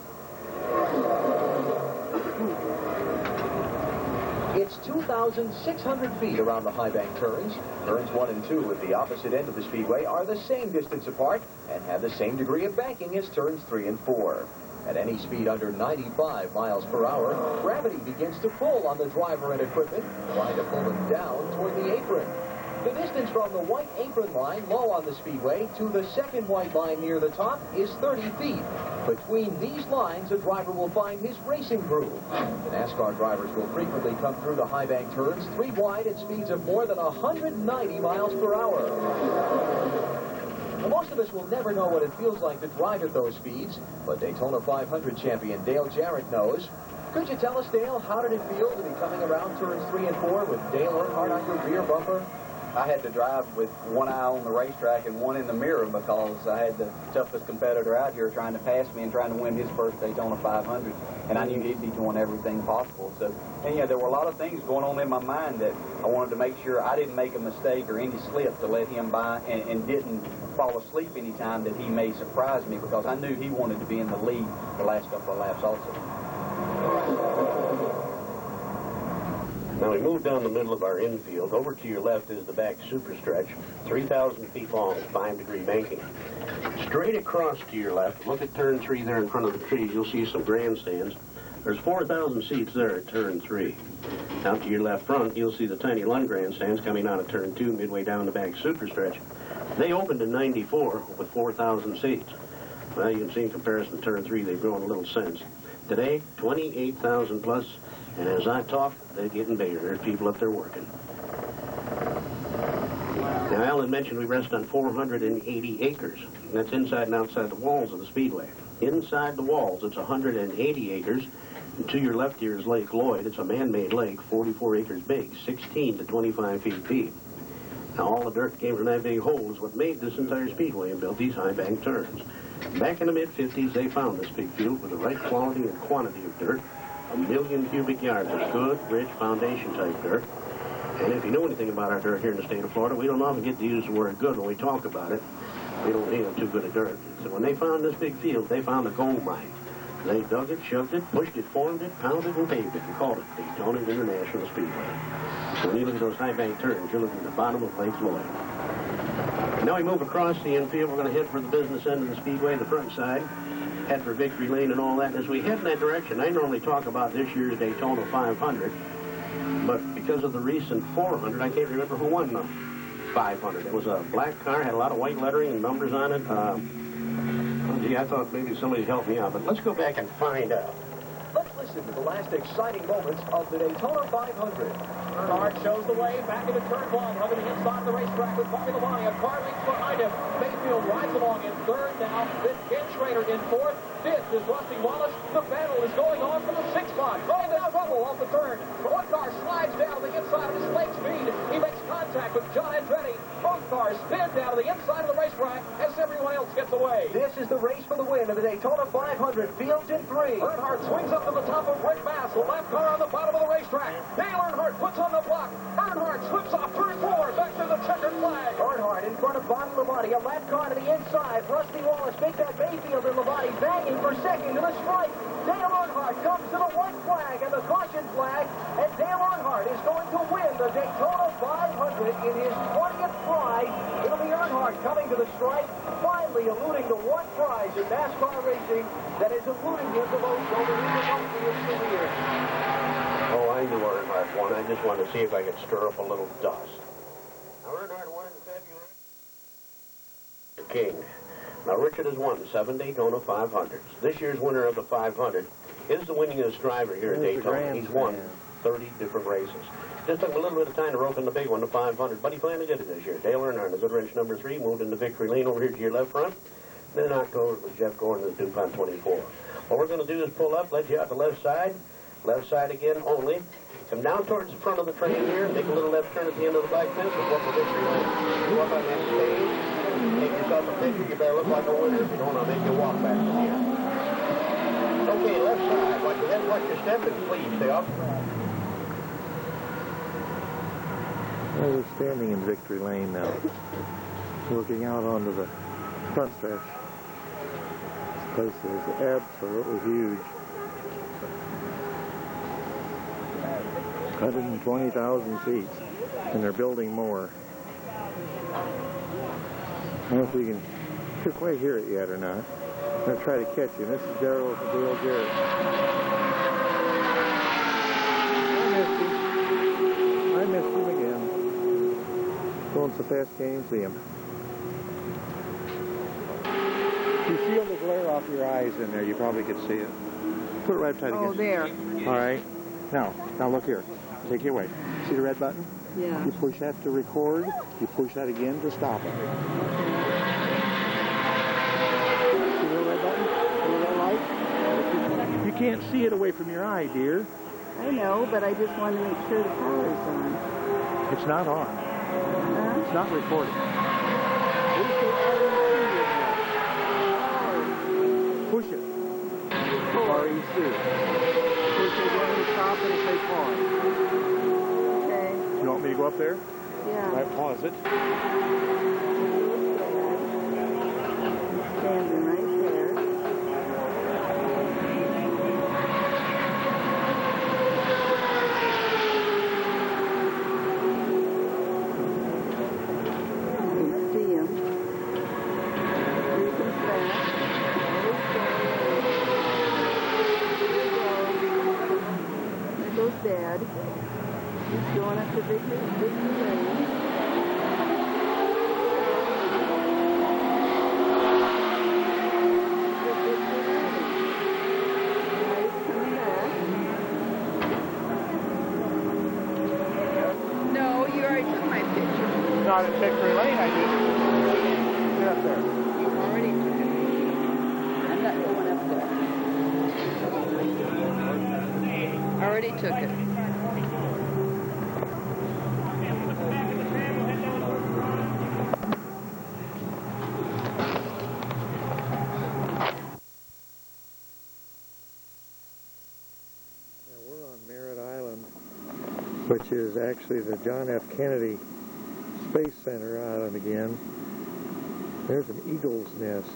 It's 2,600 feet around the high bank turns. Turns 1 and 2 at the opposite end of the speedway are the same distance apart and have the same degree of banking as turns 3 and 4. At any speed under 95 miles per hour, gravity begins to pull on the driver and equipment, trying to pull them down toward the apron. The distance from the white apron line low on the speedway to the second white line near the top is 30 feet. Between these lines, a driver will find his racing groove. The NASCAR drivers will frequently come through the high bank turns 3 wide at speeds of more than 190 miles per hour. Now, most of us will never know what it feels like to drive at those speeds, but Daytona 500 champion Dale Jarrett knows. Could you tell us, Dale, how did it feel to be coming around turns 3 and 4 with Dale Earnhardt on your rear bumper? I had to drive with one eye on the racetrack and one in the mirror because I had the toughest competitor out here trying to pass me and trying to win his first Daytona 500, and I knew he'd be doing everything possible. So, and yeah, there were a lot of things going on in my mind that I wanted to make sure I didn't make a mistake or any slip to let him by and didn't fall asleep any time that he may surprise me, because I knew he wanted to be in the lead the last couple of laps also. Now we move down the middle of our infield. Over to your left is the back super stretch, 3,000 feet long, 5-degree banking. Straight across to your left, look at turn 3 there in front of the trees. You'll see some grandstands. There's 4,000 seats there at turn 3. Out to your left front, you'll see the tiny Lund grandstands coming out of turn 2, midway down the back super stretch. They opened in '94 with 4,000 seats. Well, you can see in comparison to turn 3, they've grown a little since. Today, 28,000 plus. And as I talk, they're getting bigger. There's people up there working. Now, Alan mentioned we rest on 480 acres. That's inside and outside the walls of the Speedway. Inside the walls, it's 180 acres. And to your left here is Lake Lloyd. It's a man-made lake, 44 acres big, 16 to 25 feet deep. Now, all the dirt that came from that big hole is what made this entire Speedway and built these high bank turns. Back in the mid-50s, they found this big field with the right quality and quantity of dirt. 1 million cubic yards of good, rich, foundation-type dirt. And if you know anything about our dirt here in the state of Florida, we don't often get to use the word good when we talk about it. We don't have too good a dirt. So when they found this big field, they found a gold mine. They dug it, shoved it, pushed it, formed it, pounded, and paved it, and called it Daytona International Speedway. So when you look at those high bank turns, you're looking at the bottom of Lake Lloyd. Now we move across the infield. We're going to head for the business end of the Speedway, the front side. Head for Victory Lane and all that. And as we head in that direction, I normally talk about this year's Daytona 500, but because of the recent 400, I can't remember who won the 500. It was a black car, had a lot of white lettering and numbers on it. Oh, gee, I thought maybe somebody'd help me out, but let's go back and find out. Let's listen to the last exciting moments of the Daytona 500. Earnhardt shows the way back into turn 1, running the inside of the racetrack with Bobby Labonte. A car leads behind him. Mayfield rides along in third now. Then Ken Schrader in fourth. Fifth is Rusty Wallace. The battle is going on for the 6th spot. Going down trouble off the turn. One car slides down the inside of his lake speed. He makes contact with John Andretti. Both cars spin down to the inside of the racetrack as everyone else gets away. This is the race for the win of the Daytona 500. Fields in 3. Earnhardt swings up to the top of Rick Bass. The left car on the bottom of the racetrack. Dale Earnhardt puts on the block. Earnhardt slips off turn 4. Back to the checkered flag. Earnhardt in front of Bobby Labonte. A left car to the inside. Rusty Wallace, Big Bad Mayfield and Labonte banging for second to the stripe. Dale Earnhardt comes to the white flag and the caution flag, and Dale Earnhardt is going to win the Daytona 500 in his 20th ride. It'll be Earnhardt coming to the stripe, finally eluding the one prize in NASCAR racing that is eluding him the most over his career. Oh, I knew Earnhardt won. I just wanted to see if I could stir up a little dust. Now, Earnhardt won in February. King. Now, Richard has won 7 Daytona 500s. This year's winner of the 500 is the winningest driver here at Daytona. He's won 30 different races. Just took him a little bit of time to rope in the big one, the 500, but he finally did it this year. Dale Earnhardt, the good wrench number 3, moved into Victory Lane over here to your left front. Then October was Jeff Gordon in the DuPont 24. What we're going to do is pull up, let you out the left side again only. Come down towards the front of the train here, make a little left turn at the end of the bike fence, and walk the Victory Lane. Go up on that stage. Take yourself a picture. You better look like a winner. If you don't, I'll make you walk back from here. Okay, left side. Watch your head, watch your step, and please stay off. Well, we're standing in Victory Lane now, looking out onto the front stretch. This place is absolutely huge. 120,000 seats, and they're building more. I don't know if we can quite hear it yet or not. I'm going to try to catch him. This is Dale Jarrett. I missed him again. Going so fast, can't even see him. You feel the glare off your eyes in there. You probably could see it. Put it right tight again. Oh, there. All right. Now look here. Take it away. See the red button? Yeah. You push that to record. You push that again to stop it. See the red button? See the red light? You can't see it away from your eye, dear. I know, but I just want to make sure the power's on. It's not on. Huh? It's not recording. What is the REC in there? Push it. REC. Push it again to the top and say pause. Okay. You want me to go up there? Yeah. I pause it. Standing right there. You see him. Breathing fast. There goes Dad. He's going up to Victory Lane. No, you already took my picture. Not at Victory Lane, I did. Get up there. You already took it. I'm not going up there. I already took it. Now we're on Merritt Island, which is actually the John F. Kennedy Space Center island again. There's an eagle's nest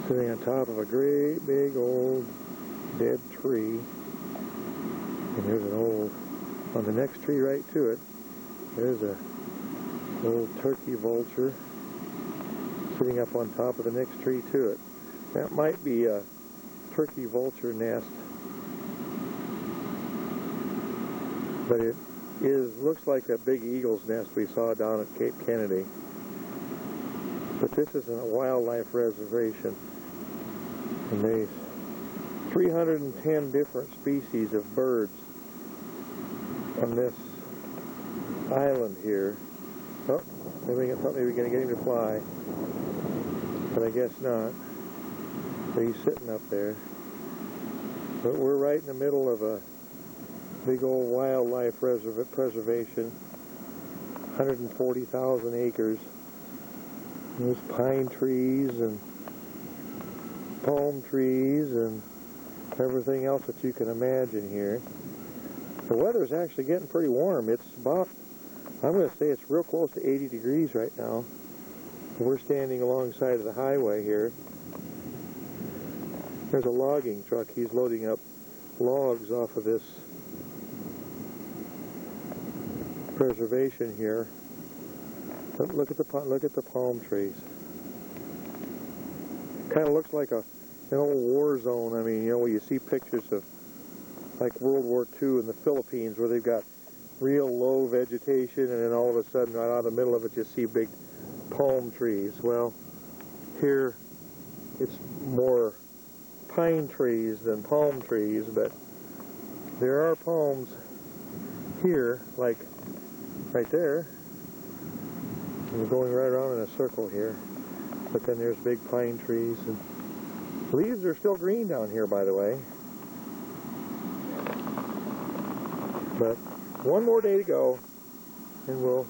sitting on top of a great big old dead tree. And there's an old, on the next tree right to it, there's a old turkey vulture sitting up on top of the next tree to it. That might be a turkey vulture nest, but it looks like a big eagle's nest we saw down at Cape Kennedy. But this isn't a wildlife reservation, and there's 310 different species of birds on this island here. Oh, maybe I thought maybe we were going to get him to fly, but I guess not. So he's sitting up there. But we're right in the middle of a big old wildlife preservation, 140,000 acres. There's pine trees and palm trees and everything else that you can imagine here. The weather's actually getting pretty warm. It's about, I'm going to say it's real close to 80 degrees right now. We're standing alongside of the highway here. There's a logging truck. He's loading up logs off of this preservation here. But look at the palm trees. Kind of looks like an old war zone. I mean, you know, where you see pictures of like World War II in the Philippines, where they've got real low vegetation, and then all of a sudden, right out of the middle of it, you see big palm trees. Well, here it's more pine trees than palm trees, but there are palms here, like right there. We're going right around in a circle here, but then there's big pine trees, and leaves are still green down here, by the way. But one more day to go, and we'll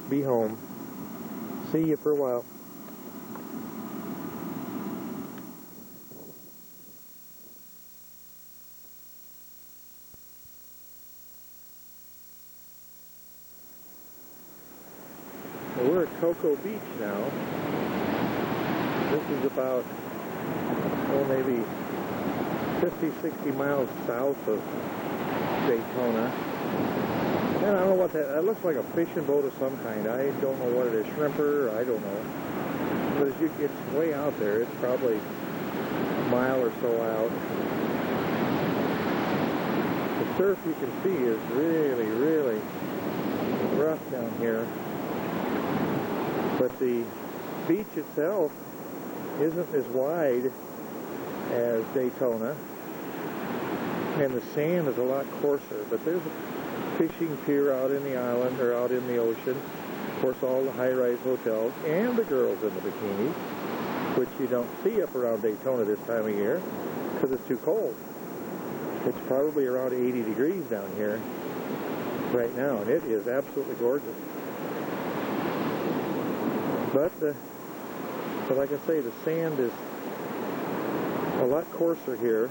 be home. See you for a while. We're at Cocoa Beach now. This is about, oh, maybe 50, 60 miles south of Daytona. And I don't know what that looks like, a fishing boat of some kind. I don't know what it is, shrimper, I don't know. But it's way out there. It's probably a mile or so out. The surf, you can see, is really, really rough down here. But the beach itself isn't as wide as Daytona, and the sand is a lot coarser. But there's a fishing pier out in the island, or out in the ocean. Of course, all the high-rise hotels, and the girls in the bikinis, which you don't see up around Daytona this time of year, because it's too cold. It's probably around 80 degrees down here right now, and it is absolutely gorgeous. But like I say, the sand is a lot coarser here.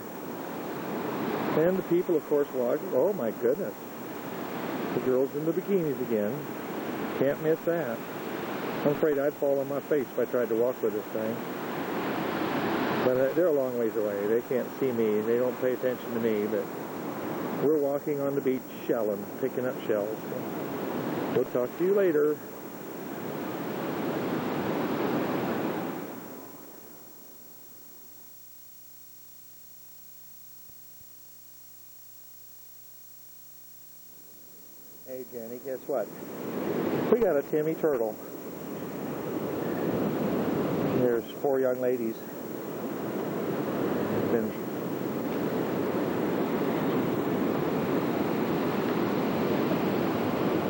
And the people, of course, walk. Oh my goodness. The girls in the bikinis again. Can't miss that. I'm afraid I'd fall on my face if I tried to walk with this thing. But they're a long ways away. They can't see me. They don't pay attention to me. But we're walking on the beach shelling, picking up shells. We'll talk to you later. Hey Jenny, guess what? We got a Timmy turtle. There's 4 young ladies. Been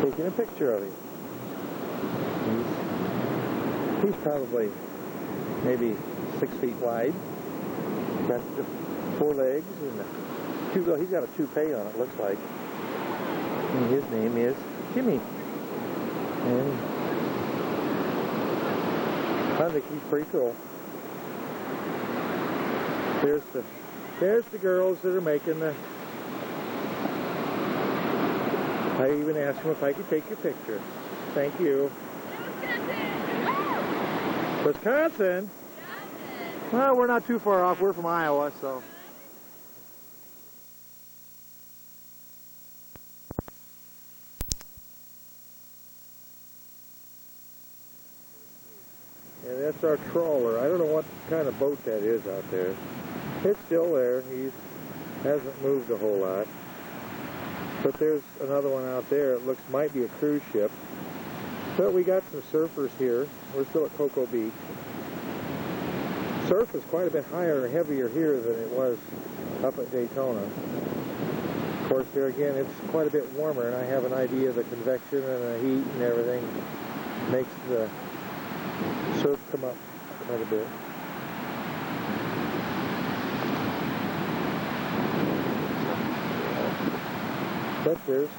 taking a picture of him. He's probably maybe 6 feet wide. Got the 4 legs and he's got a toupee on it, looks like. And his name is Timmy. And I think he's pretty cool. There's the girls that are making the... I even asked them if I could take your picture. Thank you. Wisconsin? Well, we're not too far off. We're from Iowa, so... Yeah, that's our trawler. I don't know what kind of boat that is out there. It's still there. He hasn't moved a whole lot. But there's another one out there. It might be a cruise ship. But we got some surfers here. We're still at Cocoa Beach. Surf is quite a bit higher and heavier here than it was up at Daytona. Of course, there again, it's quite a bit warmer, and I have an idea the convection and the heat and everything makes the surf come up quite a bit. But there's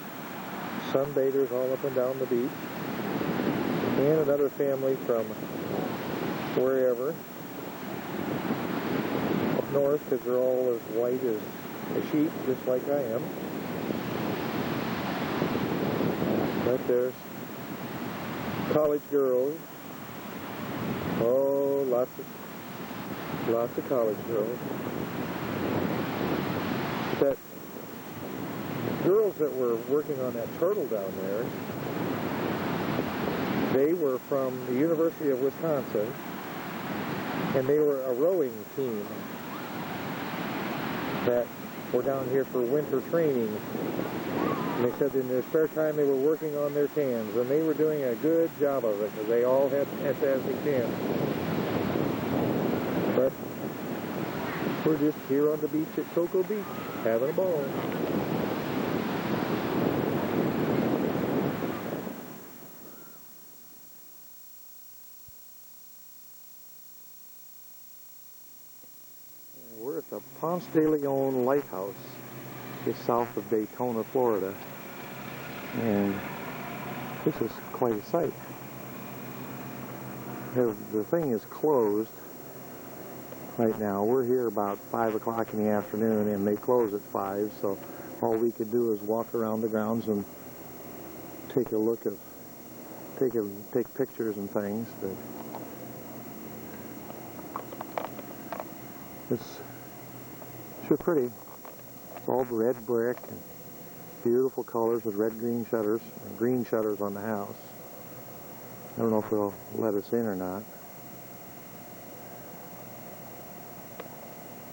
sunbathers all up and down the beach. And another family from wherever. Up north, because they're all as white as a sheep, just like I am. But there's college girls. Oh, lots of college girls. But girls that were working on that turtle down there, they were from the University of Wisconsin, and they were a rowing team that were down here for winter training. And they said in their spare time they were working on their cans, and they were doing a good job of it because they all had fantastic cans. But we're just here on the beach at Cocoa Beach, having a ball. We're at the Ponce de Leon Lighthouse. It's south of Daytona, Florida. And this is quite a sight. The thing is closed right now. We're here about 5 o'clock in the afternoon, and they close at 5, so all we could do is walk around the grounds and take a look at, take pictures and things. But it's sure pretty. It's all red brick and beautiful colors with red-green shutters, and green shutters on the house. I don't know if they'll let us in or not.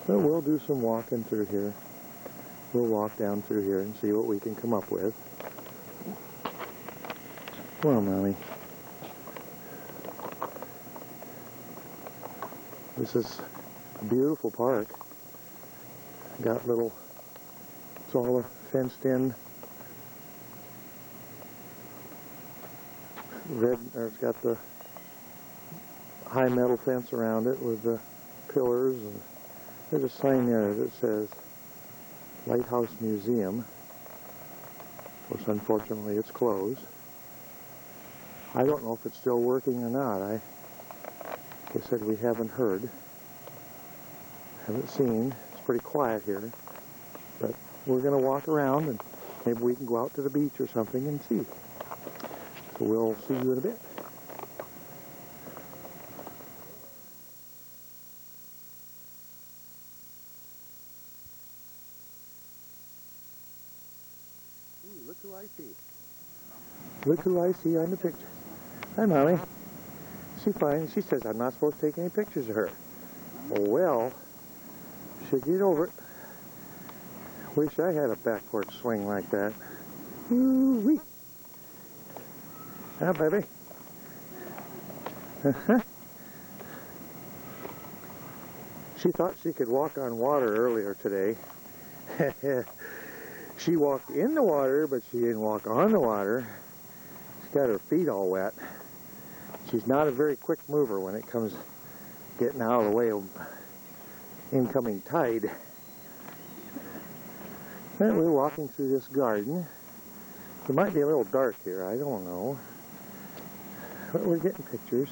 But we'll do some walking through here. We'll walk down through here and see what we can come up with. Come on, Mommy. This is a beautiful park. Got little, it's all fenced in red, or it's got the high metal fence around it with the pillars, and there's a sign there that says Lighthouse Museum. Of course, unfortunately, it's closed. I don't know if it's still working or not. Like I said, we haven't heard. Haven't seen. It's pretty quiet here. But we're going to walk around and maybe we can go out to the beach or something and see. So we'll see you in a bit. Ooh, look who I see. Look who I see on the picture. Hi, Mommy. She's fine. She says I'm not supposed to take any pictures of her. Oh, well, she'll get over it. Wish I had a back porch swing like that. Woo-wee. Hi, baby. She thought she could walk on water earlier today. She walked in the water, but she didn't walk on the water. She's got her feet all wet. She's not a very quick mover when it comes getting out of the way of incoming tide. And we're walking through this garden. It might be a little dark here, I don't know. But we're getting pictures.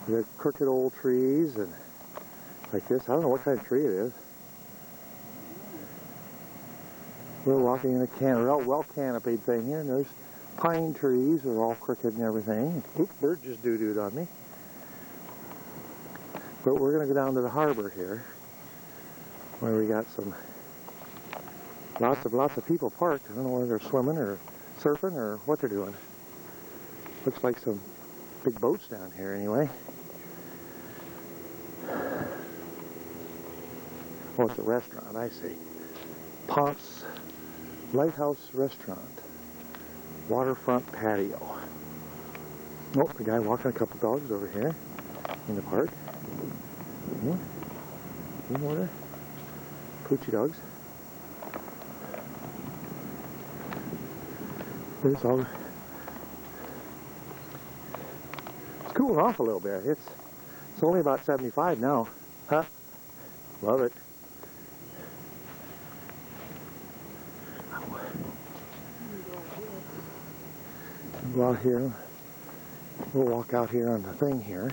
The crooked old trees and like this. I don't know what kind of tree it is. We're walking in a well canopied thing here, and there's pine trees. They're all crooked and everything. Oop, bird just doo-dooed on me. But we're going to go down to the harbor here, where we got some lots of people parked. I don't know whether they're swimming or surfing or what they're doing. Looks like some big boats down here anyway. Oh, it's a restaurant, I see. Pomp's Lighthouse Restaurant. Waterfront patio. Oh, the guy walking a couple dogs over here in the park. Yeah. You know what? Poochie dogs. It's cooling off a little bit. It's only about 75 now. Huh? Love it. Go out here. We'll walk out here on the thing here.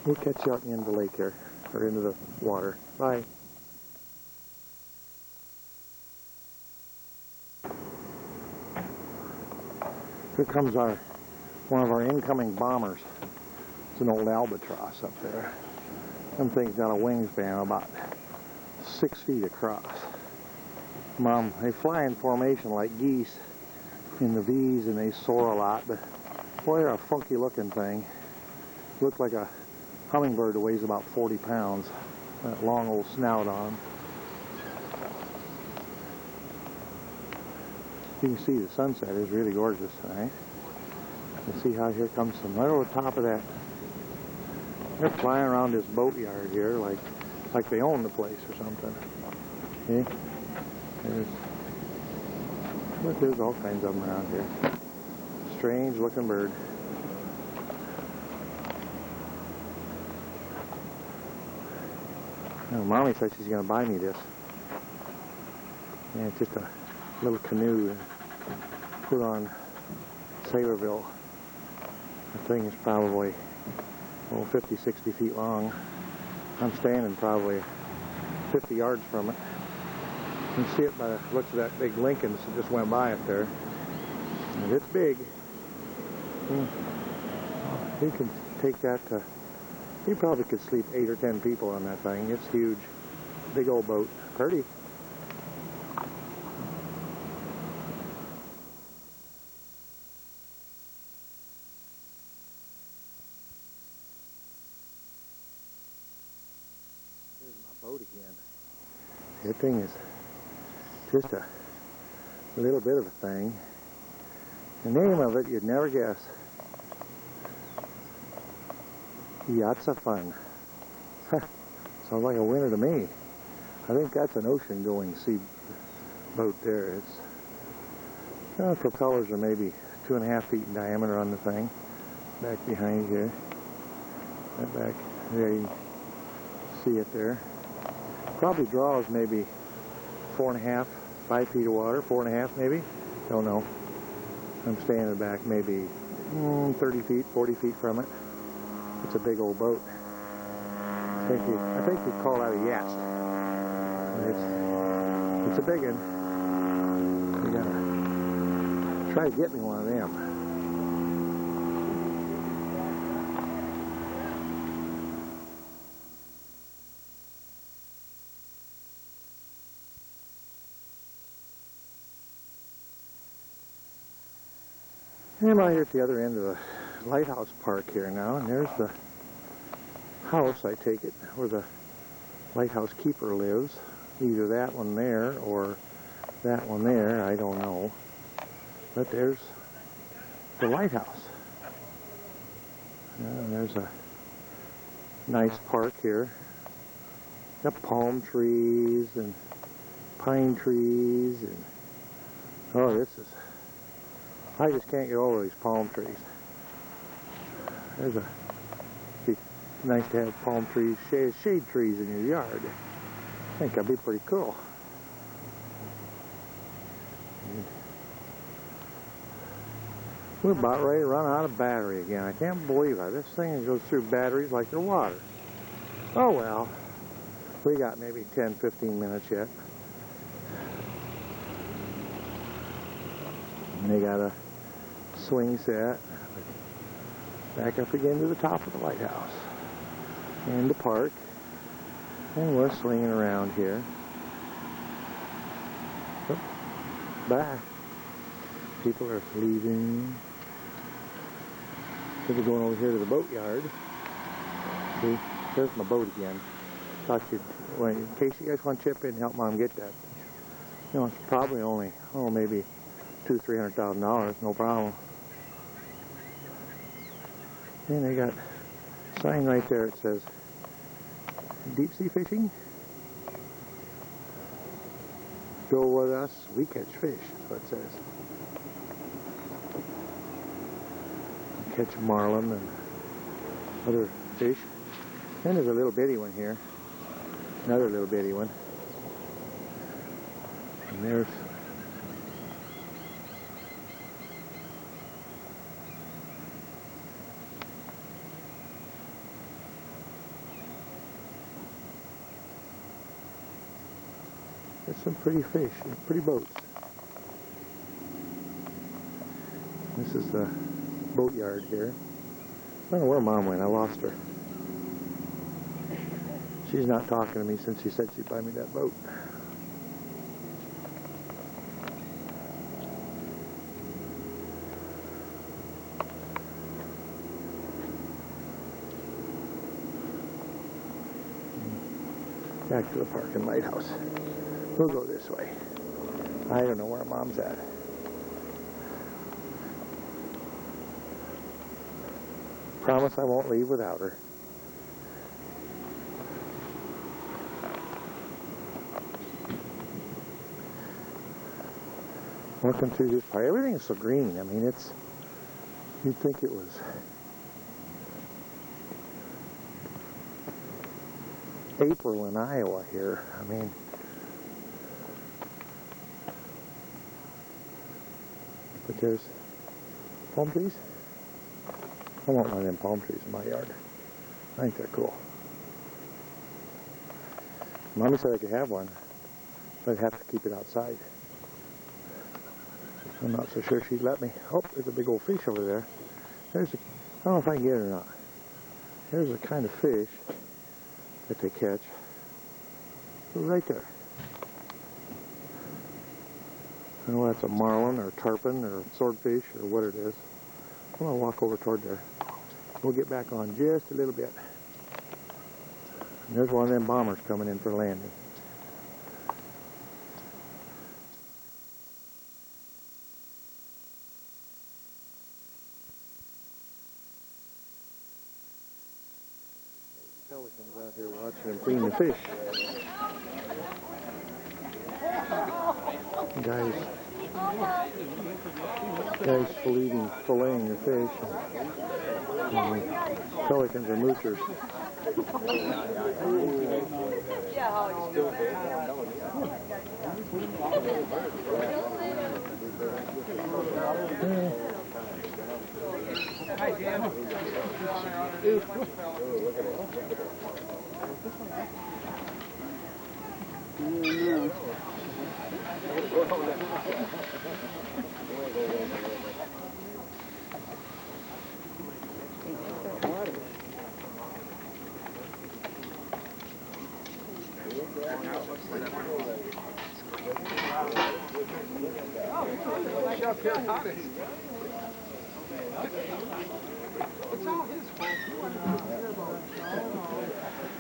We'll catch you out in the end of the lake here, or into the water. Bye. Here comes one of our incoming bombers. It's an old albatross up there. Them things got a wingspan about 6 feet across. They fly in formation like geese in the V's, and they soar a lot, but boy, they're a funky looking thing. Look like a hummingbird that weighs about 40 pounds. That long old snout on. You can see the sunset is really gorgeous tonight. You see how here comes some right over the top of that. They're flying around this boatyard here like they own the place or something. Yeah? There's all kinds of them around here. Strange looking bird. Now, Mommy said she's going to buy me this. Yeah, it's just a little canoe put on Sailorville. The thing is probably 50, 60 feet long. I'm standing probably 50 yards from it. You can see it by the looks of that big Lincoln that just went by up there. And it's big. You can take that to, you probably could sleep 8 or 10 people on that thing. It's huge. Big old boat. Pretty. Boat again. That thing is just a little bit of a thing. The name of it you'd never guess. Yachts of Fun. Sounds like a winner to me. I think that's an ocean-going sea boat there. Its propellers are maybe 2.5 feet in diameter on the thing. Back behind here. Right back there, you see it there. Probably draws maybe 4.5, 5 feet of water, 4.5 maybe. Don't know. I'm standing back maybe 30 feet, 40 feet from it. It's a big old boat. I think you'd call that a yacht. It's a big one. You gotta try to get me one of them. I'm out here at the other end of the lighthouse park here now, and there's the house, I take it, where the lighthouse keeper lives. Either that one there or that one there, I don't know. But there's the lighthouse. And there's a nice park here. Got palm trees and pine trees and oh, this is, I just can't get over these palm trees. Be nice to have palm trees, shade trees in your yard. I think that'd be pretty cool. We're about ready to run out of battery again. I can't believe it. This thing goes through batteries like they're water. Oh well. We got maybe 10, 15 minutes yet. And they got a swing set. Back up again to the top of the lighthouse. And the park. And we're swinging around here. Oh, bye. People are leaving. We're going over here to the boat yard. See, there's my boat again. Thought you'd, well, in case you guys want to chip in and help Mom get that. You know, it's probably only, oh, maybe $200,000, $300,000, no problem. And they got a sign right there. It says, deep sea fishing. Go with us, we catch fish. That's what it says. Catch marlin and other fish. And there's a little bitty one here. Another little bitty one. And there's some pretty fish and pretty boats. This is the boat yard here. I don't know where Mom went. I lost her. She's not talking to me since she said she'd buy me that boat. Back to the park and lighthouse. We'll go this way. I don't know where Mom's at. Promise I won't leave without her. Walking through this park, everything's so green. I mean, it's, you'd think it was April in Iowa here. I mean, but there's palm trees. I want one of them palm trees in my yard. I think they're cool. Mommy said I could have one, but I'd have to keep it outside. I'm not so sure she'd let me. Oh, there's a big old fish over there. There's a, I don't know if I can get it or not. There's a kind of fish that they catch. Right there. I don't know if that's a marlin or tarpon or swordfish or what it is. I'm going to walk over toward there. We'll get back on just a little bit. And there's one of them bombers coming in for landing. Pelicans out here watching them clean the fish. Guys filleting the fish. And pelicans or moochers Hi, Jim.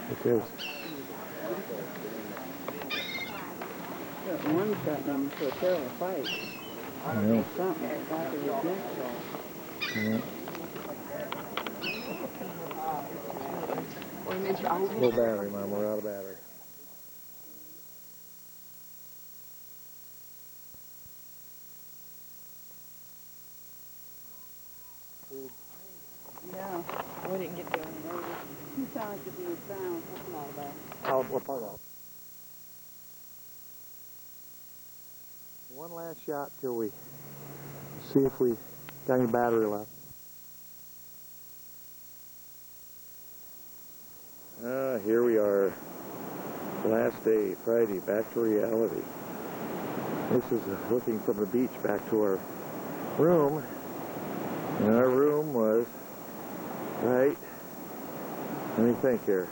It is. That one got them into a terrible fight. Yeah. Something that got to his neck off. Yeah. Low battery, Mom. We're out of battery. Yeah. We didn't get there any later. You sound like you're being sound. What's not about? We'll plug out. One last shot till we see if we got any battery left. Here we are. Last day, Friday, back to reality. This is looking from the beach back to our room. And our room was right, let me think here.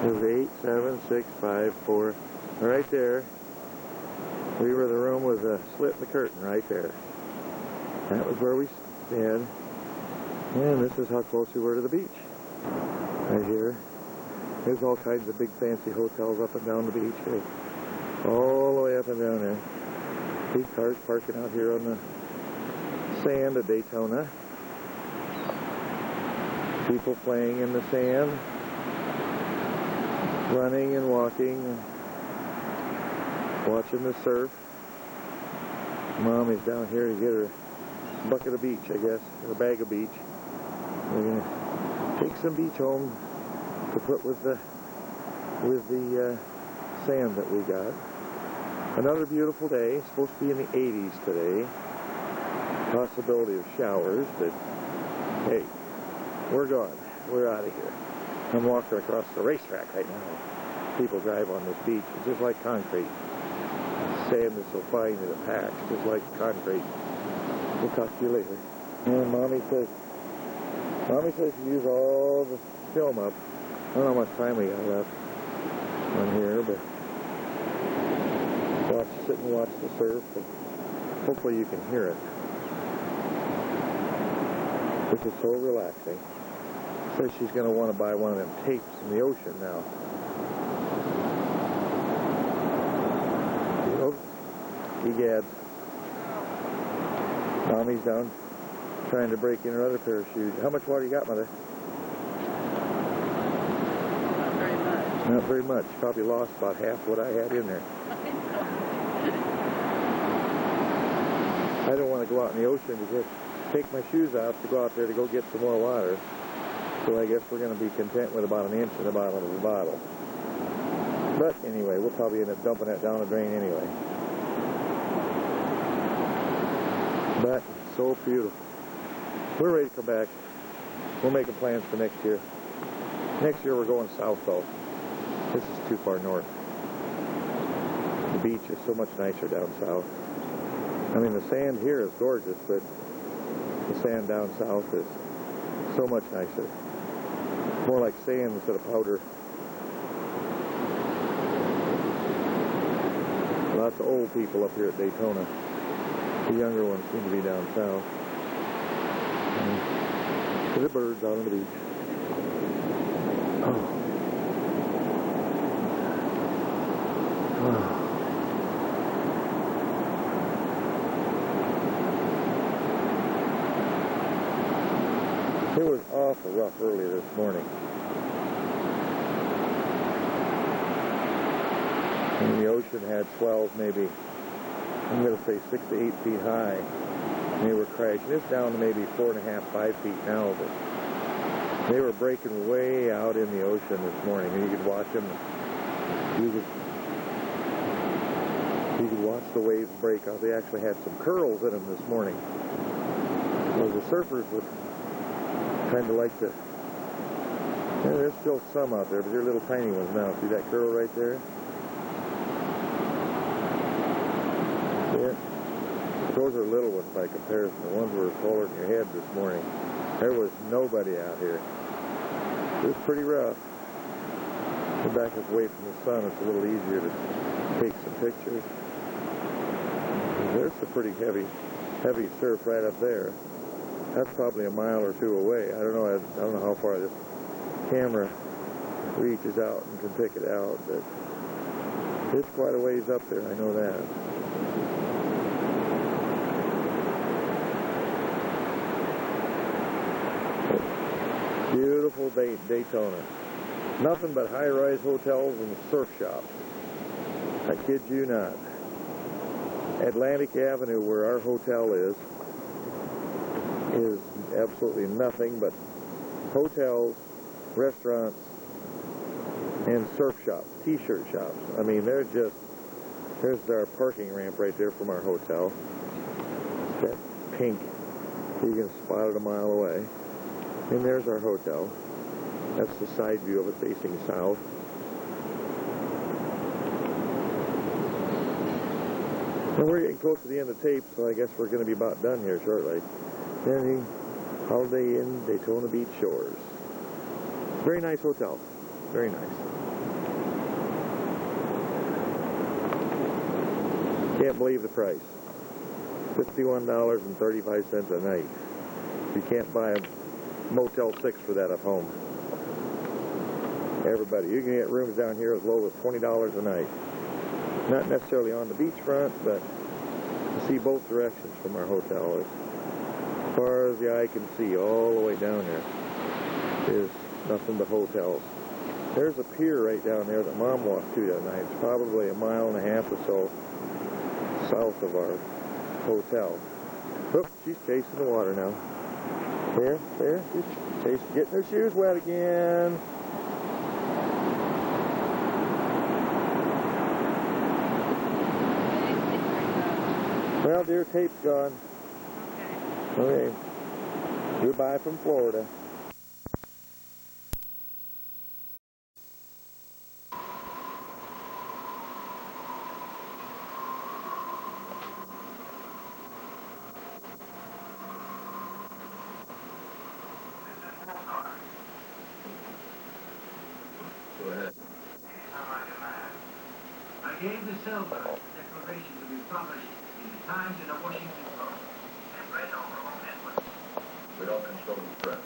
It was 8, 7, 6, 5, 4, right there. We were the room with a slit in the curtain right there. That was where we stand. And this is how close we were to the beach. Right here. There's all kinds of big fancy hotels up and down the beach here. All the way up and down there. These cars parking out here on the sand of Daytona. People playing in the sand. Running and walking. Watching the surf. Mommy's down here to get her bucket of beach, I guess. Or a bag of beach. We're going to take some beach home to put with the sand that we got. Another beautiful day. It's supposed to be in the 80s today. Possibility of showers, but hey, we're gone. We're out of here. I'm walking across the racetrack right now. People drive on this beach. It's just like concrete. Sand is so fine that it packs, just like concrete. We'll talk to you later. And Mommy says you use all the film up. I don't know how much time we got left on here, but sit and watch the surf, and hopefully you can hear it. This is so relaxing. Says she's going to want to buy one of them tapes in the ocean now. Egads. Mommy's down trying to break in her other pair of shoes. How much water you got, Mother? Not very much. Not very much. Probably lost about half what I had in there. I don't want to go out in the ocean to just take my shoes off to go out there to go get some more water. So I guess we're going to be content with about an inch in the bottom of the bottle. But anyway, we'll probably end up dumping that down the drain anyway. But so beautiful. We're ready to come back. We're making plans for next year. Next year we're going south though. This is too far north. The beach is so much nicer down south. I mean, the sand here is gorgeous, but the sand down south is so much nicer. More like sand instead of powder. Lots of old people up here at Daytona. The younger ones seem to be down south. The birds out on the beach. Oh. Oh. It was awful rough early this morning. And the ocean had swells maybe, I'm going to say 6 to 8 feet high. They were crashing. It's down to maybe 4.5, 5 feet now, but they were breaking way out in the ocean this morning, and you could watch them. You could watch the waves break out. They actually had some curls in them this morning. So the surfers would kind of like to. Yeah, there's still some out there, but they're little tiny ones now. See that curl right there? Yeah. Those are little ones by comparison. The ones were taller than your head this morning. There was nobody out here. It was pretty rough. Get back away from the sun, it's a little easier to take some pictures. There's a pretty heavy surf right up there. That's probably a mile or two away. I don't know how far this camera reaches out and can pick it out, but it's quite a ways up there, I know that. Beautiful Daytona. Nothing but high-rise hotels and surf shops. I kid you not. Atlantic Avenue, where our hotel is absolutely nothing but hotels, restaurants, and surf shops, t-shirt shops. I mean, there's our parking ramp right there from our hotel. That pink, you can spot it a mile away. And there's our hotel. That's the side view of it facing south. And we're getting close to the end of the tape, so I guess we're going to be about done here shortly. And the Holiday Inn Daytona Beach Shores. Very nice hotel. Very nice. Can't believe the price. $51.35 a night. You can't buy a Motel 6 for that up home. Everybody, you can get rooms down here as low as $20 a night. Not necessarily on the beachfront, but you see both directions from our hotel. As far as the eye can see, all the way down there is nothing but hotels. There's a pier right down there that Mom walked to that night. It's probably 1.5 miles or so south of our hotel. Oop, she's chasing the water now. There, she's getting her shoes wet again. Well, dear, tape's gone. Okay. Goodbye from Florida. Go ahead. I gave the Silver declaration to be published in the Times and the Washington Post and read over all networks. We don't control the press.